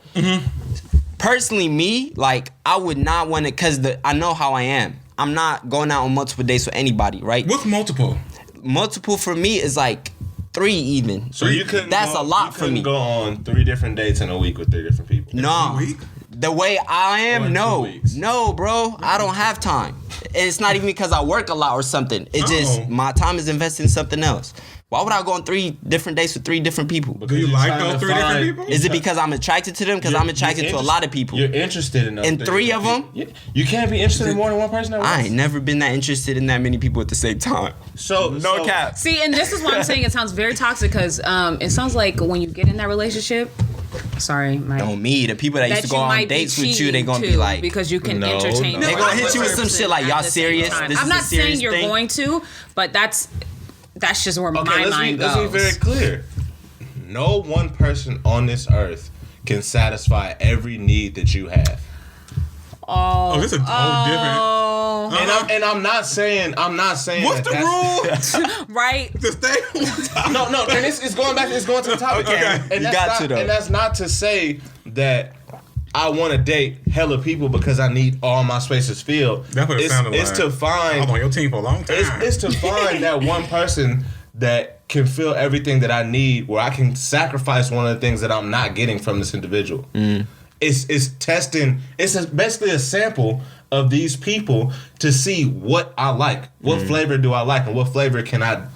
Personally, me, like, I would not want to, because I know how I am. I'm not going out on multiple dates with anybody, right? What's multiple? Multiple for me is like 3 even. So you couldn't. That's go, a lot you for couldn't me. Go on 3 different dates in a week with 3 different people. No. week? The way I Or am, in 2 no. weeks. No, bro. I don't have time. And it's not even because I work a lot or something. It's just Oh. my time is invested in something else. Why would I go on 3 different dates with 3 different people? Do you you're like trying those to 3 different find- people? Is it because I'm attracted to them? Because I'm attracted to a lot of people. You're interested in those And 3 of them? You can't be interested in more than one person at once. I ain't never been that interested in that many people at the same time. So No cap. See, and this is what I'm saying. It sounds very toxic because it sounds like when you get in that relationship. Sorry, my. On me, the people that used to go on dates with you, they gonna be cheating, like, too, because you can No, entertain. no. They gonna hit the you with some person shit like, at y'all the same serious? time. This I'm is a not saying serious you're thing? going to, but that's just where my mind let's goes. be very clear. No one person on this earth can satisfy every need that you have. Oh, this is a whole different. Oh, And I'm not saying What's that the that's- rule? right. To stay on top. No, and it's going back. It's going to the topic. Okay. And You that's got not, to, though. And that's not to say that I want to date hella people because I need all my spaces filled. That's what it sounded It's like. to I was find. on your team for a long time. It's to find that one person that can feel everything that I need, where I can sacrifice one of the things that I'm not getting from this individual. It's testing. Basically a sample of these people to see what I like, what flavor do I like, and what flavor can I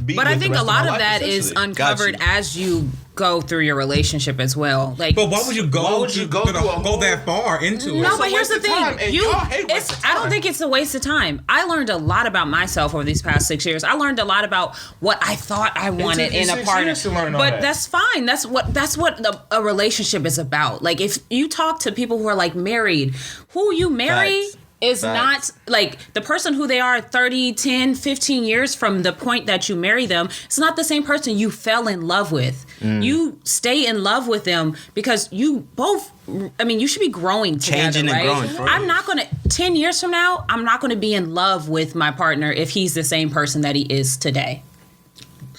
be. But I with the think a rest lot my of life, that is essentially. uncovered Got you. as you go through your relationship as well. Like, But why would you go? Why would you go through a go whole- that far into it? no, It's but a here's the waste of time, thing. and You, y'all hate it's. waste of I don't time. think it's a waste of time. I learned a lot about myself over these past 6 years. I learned a lot about what I thought I wanted took you in a 6 partner. years to learn all But that. that's fine. That's what a relationship is about. Like, if you talk to people who are like married, who you marry. Facts. Is Facts. not like the person who they are 30, 10, 15 years from the point that you marry them. It's not the same person you fell in love with. You stay in love with them because you both, I mean, you should be growing together, Changing and right? growing, for I'm real. not going to, 10 years from now, I'm not going to be in love with my partner if he's the same person that he is today.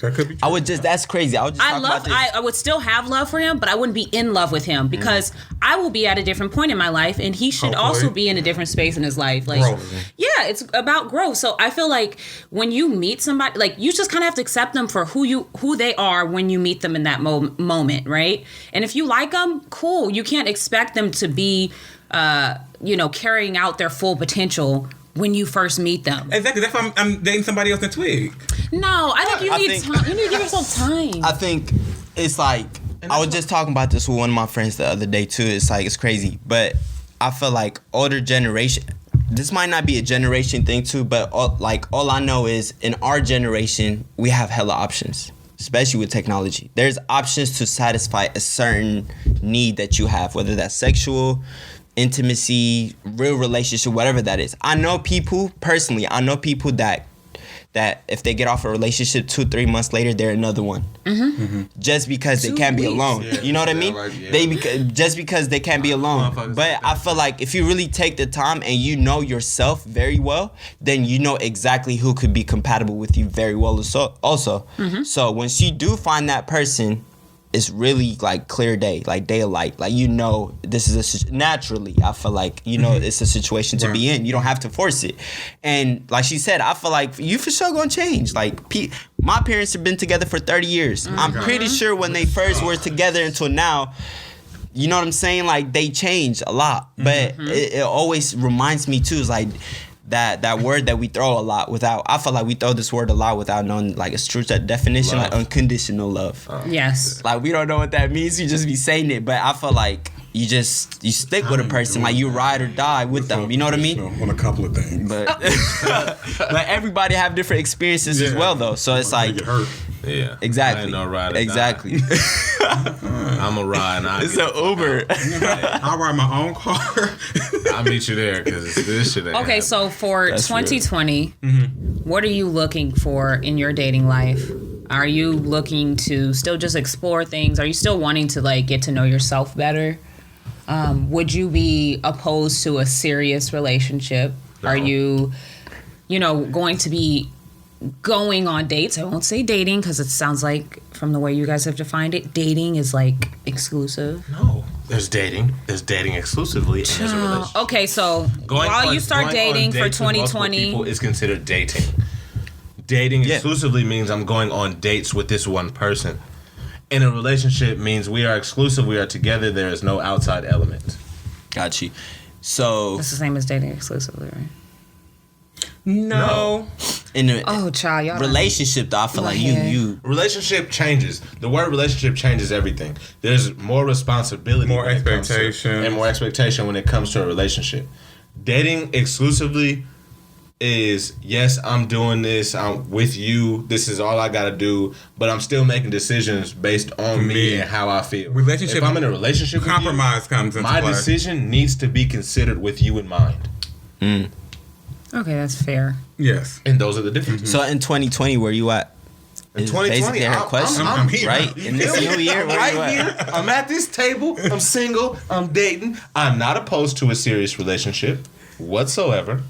That could be I would just, that's crazy. I would just I talk love. about this. I would still have love for him, but I wouldn't be in love with him because I will be at a different point in my life, and he should Hopefully. also be in a different space in his life. Like, Growth. yeah, it's about growth. So I feel like when you meet somebody, like you just kind of have to accept them for who they are when you meet them in that moment, right? And if you like them, cool. You can't expect them to be, carrying out their full potential when you first meet them. Exactly. That's why I'm dating somebody else in Twig. No, I think you I need think- time. You need to give yourself time. I think it's like I was just talking about this with one of my friends the other day too. It's like it's crazy, but I feel like older generation. This might not be a generation thing too, but all I know is in our generation we have hella options, especially with technology. There's options to satisfy a certain need that you have, whether that's sexual, intimacy, real relationship, whatever that is. I know people that if they get off a relationship 2-3 months later, they're another one. Just because they 2 can't be weeks. alone. Yeah, You know what I yeah, mean? right, yeah. Just because they can't be alone. motherfuckers But like I that. feel like if you really take the time and you know yourself very well, then you know exactly who could be compatible with you very well also. So once you do find that person, it's really like clear day, like day of light. Like, you know, this is naturally, I feel like, you know, it's a situation to be in. You don't have to force it. And like she said, I feel like you for sure gonna change. Like, my parents have been together for 30 years. I'm pretty sure when they first were together until now, you know what I'm saying? Like, they changed a lot. But it always reminds me too, is like, that word that we throw a lot without, I feel like we throw this word a lot without knowing like its true definition, Love. like unconditional love. Yes. Like, we don't know what that means. You just be saying it, but I feel like you stick with a person, like you ride or die with them. You know what I mean? On a couple of things. But but everybody have different experiences as well, though. So it's like, Get hurt. Yeah. exactly, I ain't no ride or die. exactly. I'm a ride. And It's an Uber. I'll ride my own car. I'll meet you there because this shit ain't Okay, happening. so for That's real. 2020, what are you looking for in your dating life? Are you looking to still just explore things? Are you still wanting to like get to know yourself better? Would you be opposed to a serious relationship? No. Are you going to be going on dates. I won't say dating because it sounds like from the way you guys have defined it, dating is like exclusive. No, there's dating. There's dating exclusively, and there's a relationship. Okay, so while you start dating for 2020, people is considered dating. Dating exclusively means I'm going on dates with this one person. In a relationship means we are exclusive. We are together. There is no outside element. Got you. So it's the same as dating exclusively, right? No. In a child, y'all relationship, though, I feel like you relationship changes. The word relationship changes everything. There's more responsibility, more when expectation, and more expectation when it comes to a relationship. Dating exclusively is, yes, I'm doing this. I'm with you. This is all I gotta do. But I'm still making decisions based on me and how I feel. Relationship. If I'm in a relationship, compromise comes into my play. decision needs to be considered with you in mind. Okay, that's fair. Yes. And those are the differences. So in 2020, where you at? In Is 2020, basically her question, I'm here. right? In this new year, where right you at? here, I'm at this table. I'm single. I'm dating. I'm not opposed to a serious relationship whatsoever.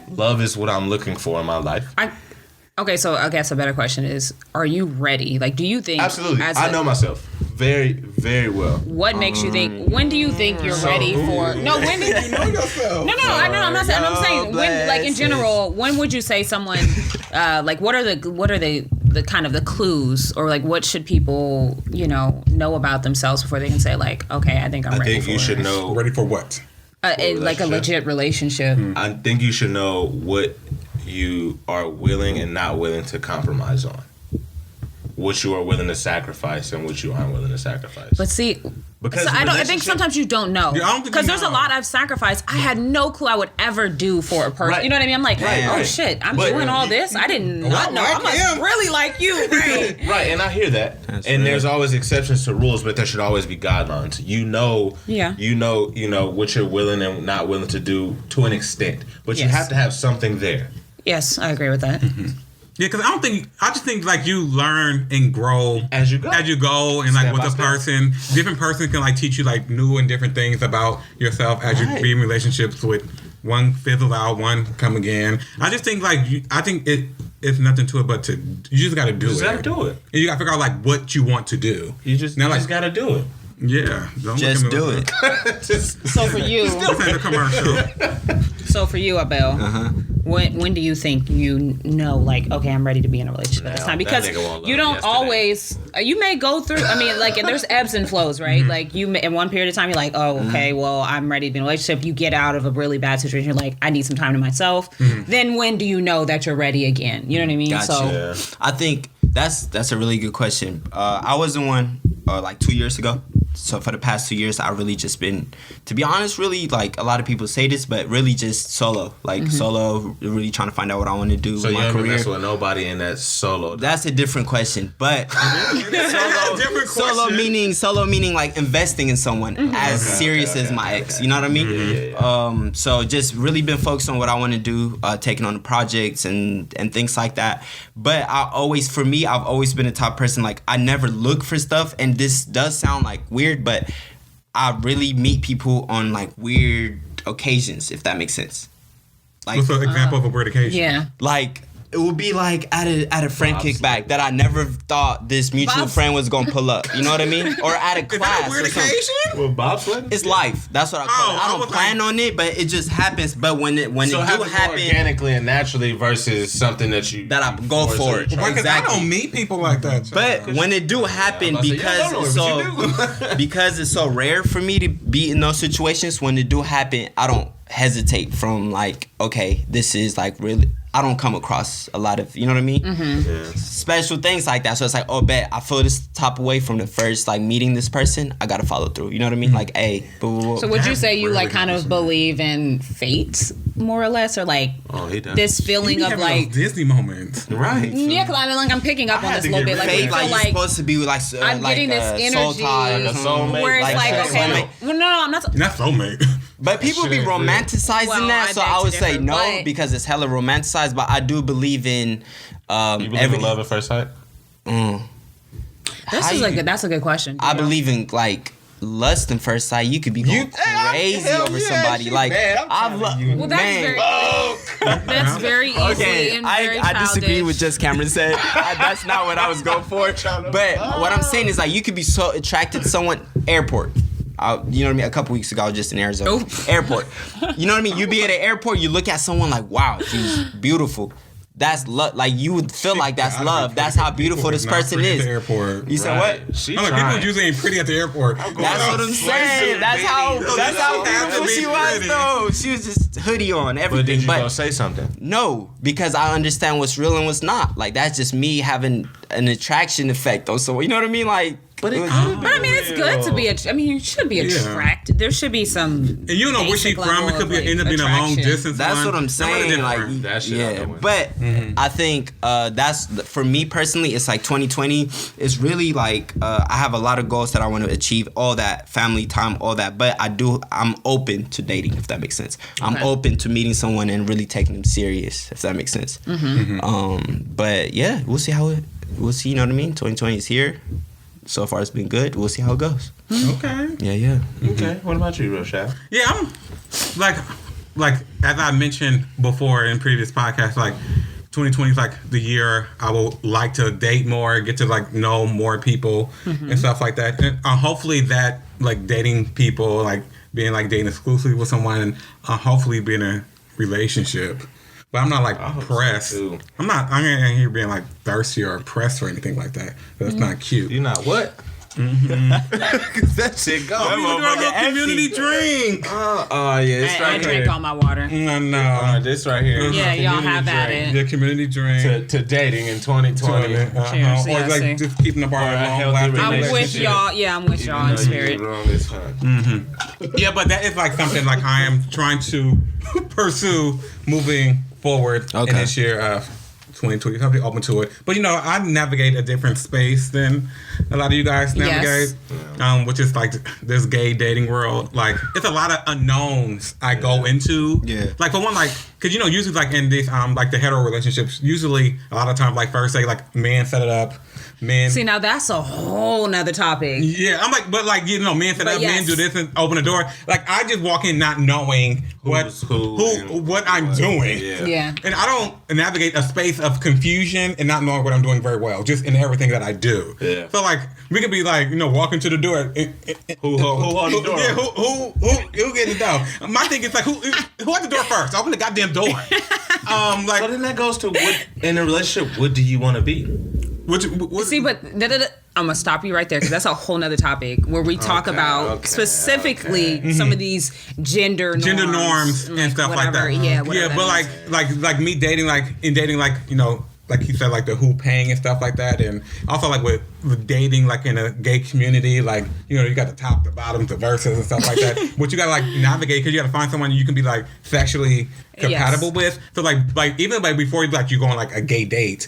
Love is what I'm looking for in my life. Okay, so I guess a better question is, are you ready? Like, do you think... Absolutely. I know myself very, very well. What makes you think... When do you think you're ready for... No, when did you know yourself? No, I know. I'm not saying... I'm saying, when, like, in general, when would you say someone... like, what are the kind of the clues, or like what should people know about themselves before they can say, like, okay, I think I'm ready for it? I think you should know... Ready for what? Like a legit relationship. I think you should know what you are willing and not willing to compromise on. What you are willing to sacrifice and what you aren't willing to sacrifice. But see, because so I think sometimes you don't know. Yeah, I don't think because you there's a know. lot I've sacrificed. I had no clue I would ever do for a person. Right. You know what I mean? I'm like, Right. shit, I'm But- doing all this. I didn't not know. I must really like you, right? Right, and I hear that. That's and real. there's always exceptions to rules, but there should always be guidelines. You know what you're willing and not willing to do to an extent. But you Yes. have to have something there. Yes, I agree with that. Yeah, because I just think like you learn and grow As you go. and like Step with by a step. person, different person can like teach you like new and different things about yourself as you Right. be in relationships with one fizzle out, one come again. I just think like it's nothing to it but you just got to do You it. just gotta do it. And you got to figure out like what you want to do. You just gotta do it. Yeah, don't Just look at me do like it. Just So for you, This ain't a commercial. Abel, when do you think you know, like, okay, I'm ready to be in a relationship at this time? that Because nigga won't you love don't yesterday. always. You may go through. I mean, like, and there's ebbs and flows, right? Like, you may, in one period of time, you're like, oh, okay, well, I'm ready to be in a relationship. You get out of a really bad situation. You're like, I need some time to myself. Then when do you know that you're ready again? You know what I mean? Gotcha. So Yeah. I think that's a really good question. I was the one like 2 years ago. So for the past 2 years, I really just been, to be honest, really, like a lot of people say this, but really just solo, like solo, really trying to find out what I want to do So with you my ain't been career. messing with nobody in that solo. That's a different question, but Different solo meaning like investing in someone as serious as my ex. You know what I mean? So just really been focused on what I want to do, taking on the projects and things like that. But I've always been a type of person, like I never look for stuff, and this does sound like weird, but I really meet people on like weird occasions, if that makes sense. Like What's an example of a weird occasion? yeah. like it would be like at a friend kickback that I never thought this mutual Bob's- friend was gonna pull up. You know what I mean? Or at a Is that class. a weird or something. occasion? With bobsled? It's life. That's what I call Oh, it. I I don't was plan like- on it, but it just happens. But when it So do happen happen, organically and naturally versus something that you that I go force for or it. try- Because I Exactly. don't meet people like that. But when it do happen, I was about to say, because yeah, I it's don't know so what because it's so rare for me to be in those situations. When it do happen, I don't hesitate from like, okay, this is like really. I don't come across a lot of, you know what I mean? Special things like that. So it's like, oh, bet I feel this type of way from the first like meeting this person. I gotta follow through. You know what I mean? Like, hey, So would you say you really like kind of believe in fate more or less, or like Oh, he does. this feeling of like? Disney moments. Right. Yeah, because I mean, like I'm picking up I on had this a to little get bit. Like, rid we of feel like you're like supposed to be like I'm like getting this a soul energy tie or Like a something. soulmate. where it's like, a okay, soulmate. well, no, I'm not. Not soulmate. But people be shit ain't real. romanticizing Well, that, I so beg I to would say differ, no but- because it's hella romanticized. But I do believe in You believe in love at first sight? That's a good question. I believe in like lust and first sight. You could be going crazy hell over yeah, somebody. she like bad. I'm I've telling you. Well, that's man. very. That's very easy Okay, and very I disagree childish. with just Cameron said. That's not what I was going for. But what I'm saying is like you could be so attracted to someone. Airport. You know what I mean? A couple weeks ago, I was just in Arizona. Oof. Airport. You know what I mean? You be at an airport, you look at someone like, wow, she's beautiful. That's love. Like you would feel like that's love. That's how beautiful this person is. At the airport. You said what? She I'm like, trying. people usually ain't pretty at the airport. That's what I'm saying. That's how beautiful she was though. She was just hoodie on, But everything. did you go say something? No, because I understand what's real and what's not. Like that's just me having an attraction effect though. So you know what I mean? Like But it But I mean, it's good to be. I mean, you should be attracted. There should be some. And you know where she basic from. It level could be of, end up being a long attraction. distance. That's one. what I'm Somebody saying. Like, different. That shit out yeah, the window. but I think that's for me personally. It's like 2020. It's really like I have a lot of goals that I want to achieve. All that family time, all that. But I'm open to dating, if that makes sense. I'm open to meeting someone and really taking them serious, if that makes sense. But yeah, we'll see we'll see. You know what I mean? 2020 is here. So far, it's been good. We'll see how it goes. Okay. Yeah. Okay. What about you, Rochelle? Yeah, I'm like as I mentioned before in previous podcasts, like 2020 is like the year I would like to date more, get to like know more people and stuff like that. And hopefully that like dating people, like being like dating exclusively with someone, and hopefully being in a relationship. But I'm not like pressed. So I'm not here being like thirsty or pressed or anything like that. That's not cute. you not what? That shit go. We were doing a little community drink. Oh yeah, it's I right drank here. all my water. No. This right here. Yeah, y'all have at it. The community drink. To dating in 2020. Cheers, Or yeah, like see. just keeping up our Or a long healthy lasting I'm with relationship. y'all. Yeah, I'm with y'all in spirit. Wrong as fuck. Yeah, but that is like something like I am trying to pursue moving forward in this year of 2020. I'm open to it. But you know, I navigate a different space than a lot of you guys navigate, which is like this gay dating world. Like it's a lot of unknowns I go into. Yeah. Like for one, like because you know usually like in these like the hetero relationships, usually a lot of times like first say like men set it up. Men. See, now that's a whole nother topic. Yeah, I'm like, but like you know, men set up, men do this and open the door. Like I just walk in not knowing what I'm doing. Yeah. And I don't navigate a space of confusion and not knowing what I'm doing very well, just in everything that I do. Yeah. So like we could be like, you know, walking to the door. Who hold the door? Yeah, who getting the door? My thing is like, who at the door first? Open the goddamn door. Like, So then that goes to what in a relationship. What do you want to be? See, but I'm gonna stop you right there because that's a whole nother topic where we talk about specifically some of these gender norms and stuff like that. Yeah, yeah, but like me dating like you know. Like he said, like the who paying and stuff like that, and also like with dating, like in a gay community, like you know you got the top, the bottom, the verses and stuff like that. But you gotta like navigate because you gotta find someone you can be like sexually compatible with. So like even like before like you go on like a gay date.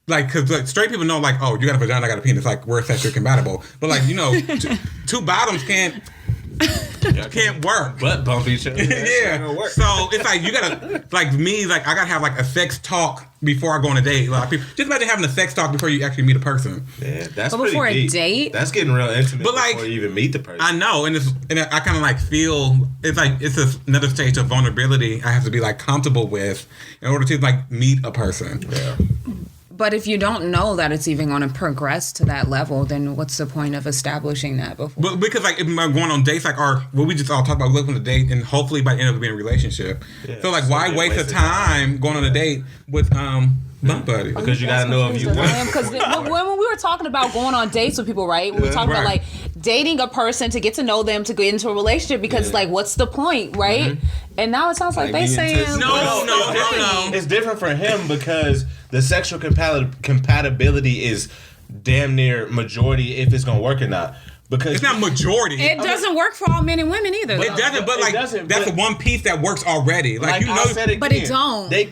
Like, cause like straight people know, like, oh, you got a vagina, I got a penis, like we're sexually compatible. But like, you know, two bottoms can't work. Butt bump each other. Yeah. So it's like you gotta like me, like I gotta have like a sex talk before I go on a date. Like just imagine having a sex talk before you actually meet a person. Yeah, that's But pretty before a deep. date? That's getting real intimate But, like, before you even meet the person. I know, and I kind of like feel it's like it's another stage of vulnerability I have to be like comfortable with in order to like meet a person. Yeah. But if you don't know that it's even going to progress to that level, then what's the point of establishing that before? But because like if I'm going on dates, like we just all talk about looking at a date and hopefully by the end of it being a relationship. Yeah, So like so why you waste the wasted time going on a date with bump buddy? Because you gotta know if you want. Because when we were talking about going on dates with people, right? We were talking about like dating a person to get to know them to get into a relationship because like what's the point, right? And now it sounds like they saying No. It's different for him because the sexual compatibility is damn near majority if it's gonna work or not. Because It's not majority. it doesn't work for all men and women either. It doesn't, but like doesn't, that's but- the one piece that works already. Like you know, I said it But it again, don't. They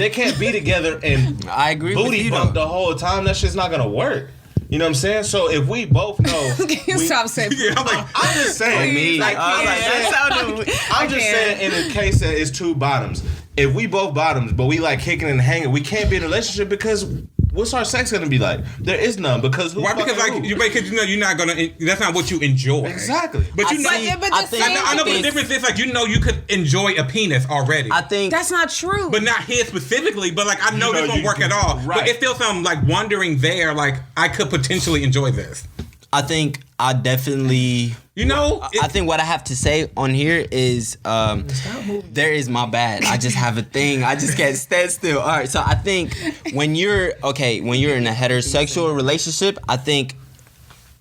can't be together and I agree with booty you bump though. the whole time. That shit's not gonna work. You know what I'm saying? So if we both know, Stop saying. yeah, I'm like, I'm just saying. Me, Like, I was like, that sounded. I'm just saying in the case that it's two bottoms. If we both bottoms, but we like kicking and hanging, we can't be in a relationship because what's our sex gonna be like? There is none because who? Why? Because fucking who? because you know you're not gonna. That's not what you enjoy. Exactly. But you know. I know, but the difference is like you know you could enjoy a penis already. I think That's not true. But not his specifically. But like I know know this won't you work can- at all. right. But it's still some like wondering there. Like I could potentially enjoy this. I definitely. You know. I think what I have to say on here is there is my bad. I just have a thing. I just can't stand still. All right, so I think when you're in a heterosexual relationship, I think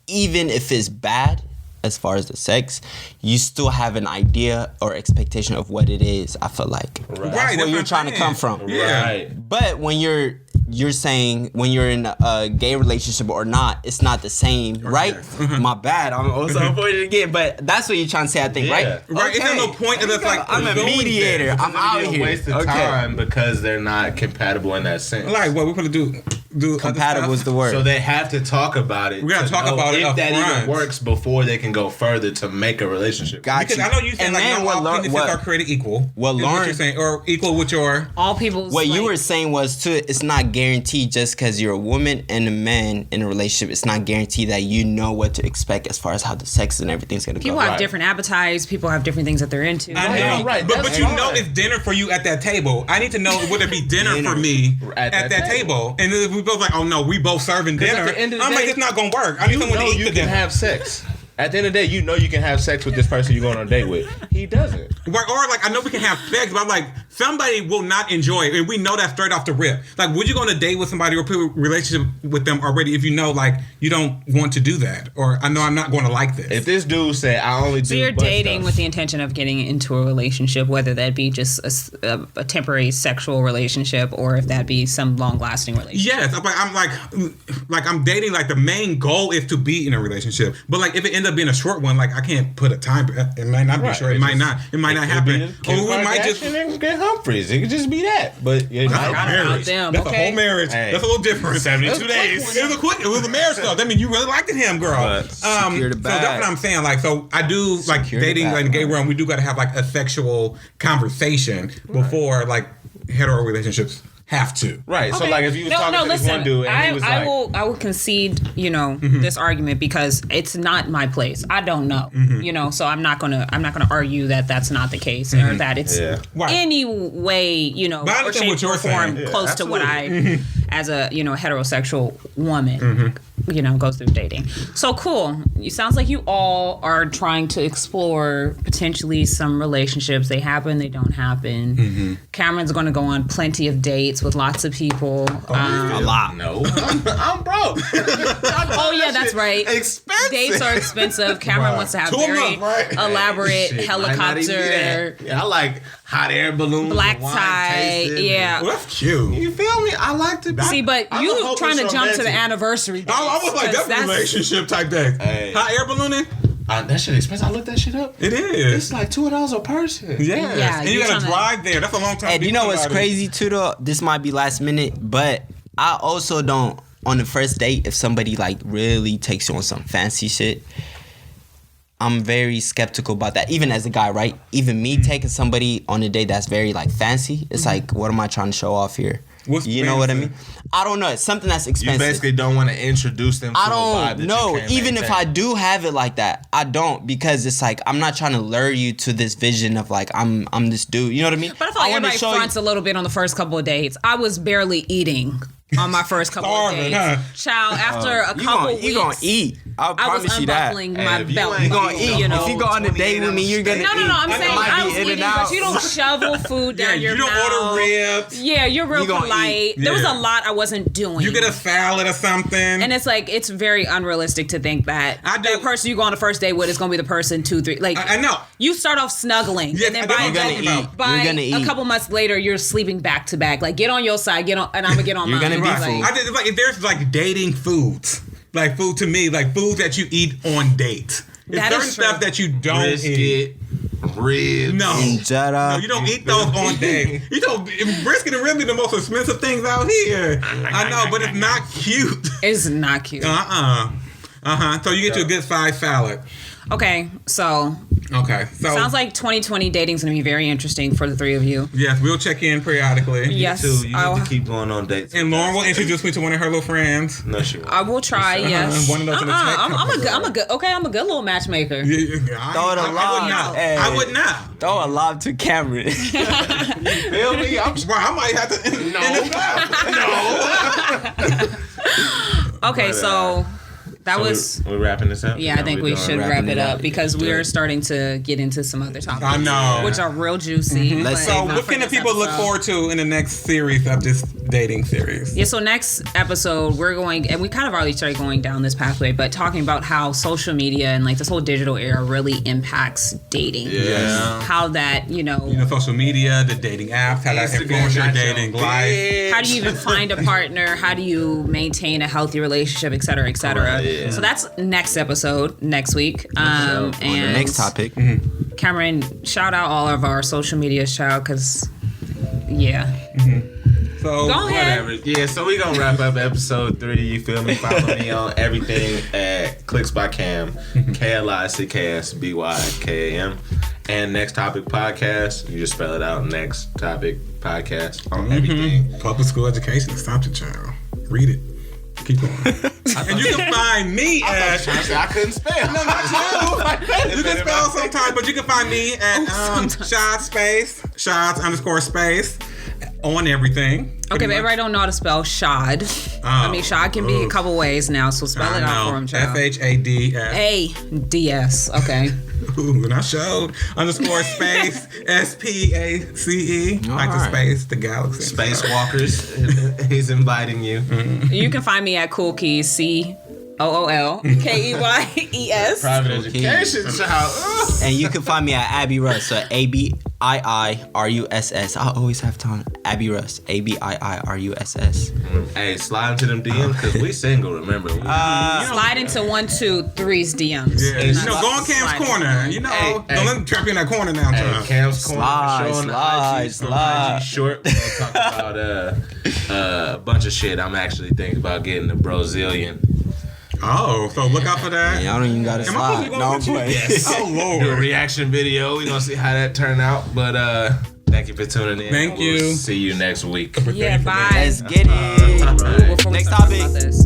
even if it's bad as far as the sex, you still have an idea or expectation of what it is. I feel like that's Right, where that's you're what trying I'm to come saying. from. Yeah. Right. But when you're saying when you're in a gay relationship or not, it's not the same, right? My bad. I'm also avoiding it again, but that's what you're trying to say, I think, Yeah. right? Right. It's no point of us like. I'm a pursuing mediator. this. I'm out It's a here. waste of time because they're not compatible in that sense. Like what we're gonna do? Do Compatible is the word. So they have to talk about it. We gotta to talk know about it if up that front. even works before they can go further to make a relationship. Got Because you. I know you said And like then no, all what penises are created equal. what is Lauren- you're saying, or equal with your. all people's What you like, were saying was too, it's not guaranteed just because you're a woman and a man in a relationship. It's not guaranteed that you know what to expect as far as how the sex and everything's gonna people go. have Right. different appetites. People have different things that they're into. I know, right, but that's you know fine. it's dinner for you at that table. I need to know would it be dinner for me At at that that table? And then we both like, oh no, we both serving 'Cause dinner. at the end of the I'm like, day, it's not gonna work. I need You someone know to eat you the can dinner. have sex. At the end of the day, you know you can have sex with this person you're going on a date with. He doesn't. Or like I know we can have sex, but I'm like somebody will not enjoy it, and we know that straight off the rip. Like, would you go on a date with somebody or put a relationship with them already if you know like you don't want to do that, or I know I'm not going to like this? If this dude say I only do So you're butt dating stuff," with the intention of getting into a relationship, whether that be just a temporary sexual relationship or if that be some long-lasting relationship. Yes, I'm dating. Like the main goal is to be in a relationship, but like if it ends up being a short one, like I can't put a time. It might not be Right, short. It it's might just- not. It might not could happen. be the Kim Or we might just. Kardashian and get Humphreys. It could just be that. But it That's might a forgot not. about marriage. them, That's a okay? whole marriage. Hey. That's a little different. 72 It days. was a quick. It was a marriage stuff. That means you really liked him, girl. But secure the So bag. that's what I'm saying. Like, so I do like Secure the dating bag. like in the gay realm. We do got to have like a sexual conversation before like hetero relationships have to. Right. So Okay. like if you was talking to this one dude and he was I like, will concede, this argument because it's not my place. I don't know, so I'm not gonna argue that that's not the case or that it's Yeah. Right. any way, But I or understand shape what you're or form saying. Yeah, close to what I, as a heterosexual woman, goes through dating. So cool. It sounds like you all are trying to explore potentially some relationships. They happen, they don't happen. Cameron's going to go on plenty of dates with lots of people. A lot. no, I'm broke. Oh yeah, that's right. Expensive. Dates are expensive. Cameron wants to have 2 a very month, right? elaborate Shit, might not even be helicopter, that. Yeah, I like hot air balloons, black and wine tie. tasting. Yeah. Well, that's cute. You feel me? I like to See, but I'm a you hopeless trying to jump to the romantic. anniversary. I was like, dates, that's a 'cause relationship type day. Hey. Hot air ballooning? That shit expensive. I looked that shit up. It is. It's like $2 a person. Yes. Yeah, And you you're gotta trying to- drive there. That's a long time. Hey, to do you be know what's somebody. crazy too though? This might be last minute, but I also don't on the first date if somebody like really takes you on some fancy shit. I'm very skeptical about that. Even as a guy, right? Even me taking somebody on a date that's very like fancy, it's like, what am I trying to show off here? What's You know what I fancy? mean? I don't know. It's something that's You expensive. basically don't want to introduce them to I a vibe don't that know. you can't Even if I maintain. do have it like that, I don't because it's like I'm not trying to lure you to this vision of like I'm this dude. You know what I mean? But I feel like wanna everybody show you- fronts a little bit on the first couple of dates. I was barely eating on my first couple of Starving, dates. huh? Child, after a you couple gonna, weeks, you gonna eat. I I was promise you that. unbuckling Hey, my if you belt. ain't You gonna eat. You know, If you go on a date with me, you're gonna No, eat. no, no. I'm I saying might I be was in and eating, out. but you don't shovel food Yeah, down your you don't mouth. order ribs. Yeah, you're real You gonna polite. eat. There was Yeah. a lot I wasn't doing. You get a salad or something. and it's like it's very unrealistic to think that I do- that person you go on a first date with is going to be the person 2, 3. Like I know. you start off snuggling, Yes, and then that's by, what I'm talking about. by You're gonna a eat. couple months later, you're sleeping back to back. Like get on your side, get on, and I'm gonna get on You're mine. gonna be Like, full. I just like if there's like dating foods, like food to me, like foods that you eat on dates. It's That is certain true. stuff that you don't eat. brisket, ribs. No. Injera. No, you don't eat those on dates. You don't. Brisket and ribs are the most expensive things out here. I know, but it's not cute. It's not cute. So you get you a good size salad. Okay, so Okay, so Sounds like 2020 dating's gonna be very interesting for the three of you. yes, we'll check in periodically. Yes, Too, you I'll- need to keep going on dates. And Lauren will introduce me to one of her little friends. No, she won't. I will try. Yes. One of those in the tech I'm a company. good. I'm a good. Okay, I'm a good little matchmaker. Throw it I along. would know. Hey. I would know. Throw a lob to Cameron. Feel me? I'm Bro, I might have to. Okay, so that was. We're wrapping this up. Yeah, I think we should wrap wrapping it it up up. because we're starting to get into some other topics. I know. Which are real juicy. Let's but So, not what for can the this people look episode. forward to in the next series of this dating series? Yeah, so next episode, we're going, and we kind of already started going down this pathway, but talking about how social media and like this whole digital era really impacts dating. Yeah. How that, You know, social media, the dating apps, how that influence your dating life. how do you even find a partner? How do you maintain a healthy relationship, et cetera, et cetera? Correct, yeah. So that's next episode, next week. On the And next topic. Cameron, shout out all of our social media shout, because, yeah. So, Go ahead. Whatever. Yeah, so we gonna wrap up episode 3. You feel me? Follow me on everything at Clicks by Cam, KLICKSBYKAM, and Next Topic Podcast. You just spell it out. Next Topic Podcast on everything. public school education is something, child. Read it. Keep going. And you can find me at. I couldn't spell. No, not you. You can spell sometimes, but you can find me at shots_space on everything. Okay, but everybody don't know how to spell Shad. I mean, Shad can be a couple ways now, so spell it out for him, child. FHADS. A-D-S, okay. Ooh, and I showed _space SPACE. Like the Alright. space, the galaxy. Spacewalkers. He's inviting you. You can find me at Cool Keys, COOLKEYES. Private education, child. And you can find me at Abby Russ. So ABIIRUSS. I always have time. Abby Russ. ABIIRUSS. Hey, slide into them DMs because we single, remember. Slide into 123's DMs. Yeah, you know, go on Cam's Slide. corner. You know, Hey, don't let him trap you in that corner now, Hey, child. Cam's Corner Slide, for sure on the slide, IG, from slide. IG short. We're gonna talk about a bunch of shit. I'm actually thinking about getting a Brazilian. Oh, so look out for that. Y'all don't even gotta Am I supposed to slide. go No, I'm with you? playing. Yes. Oh, Lord. Do a reaction video. We're gonna see how that turned out. But thank you for tuning in. Thank We'll you. see you next week. Yeah, bye. Let's get it. Ooh, before we Next start topic. talking about this.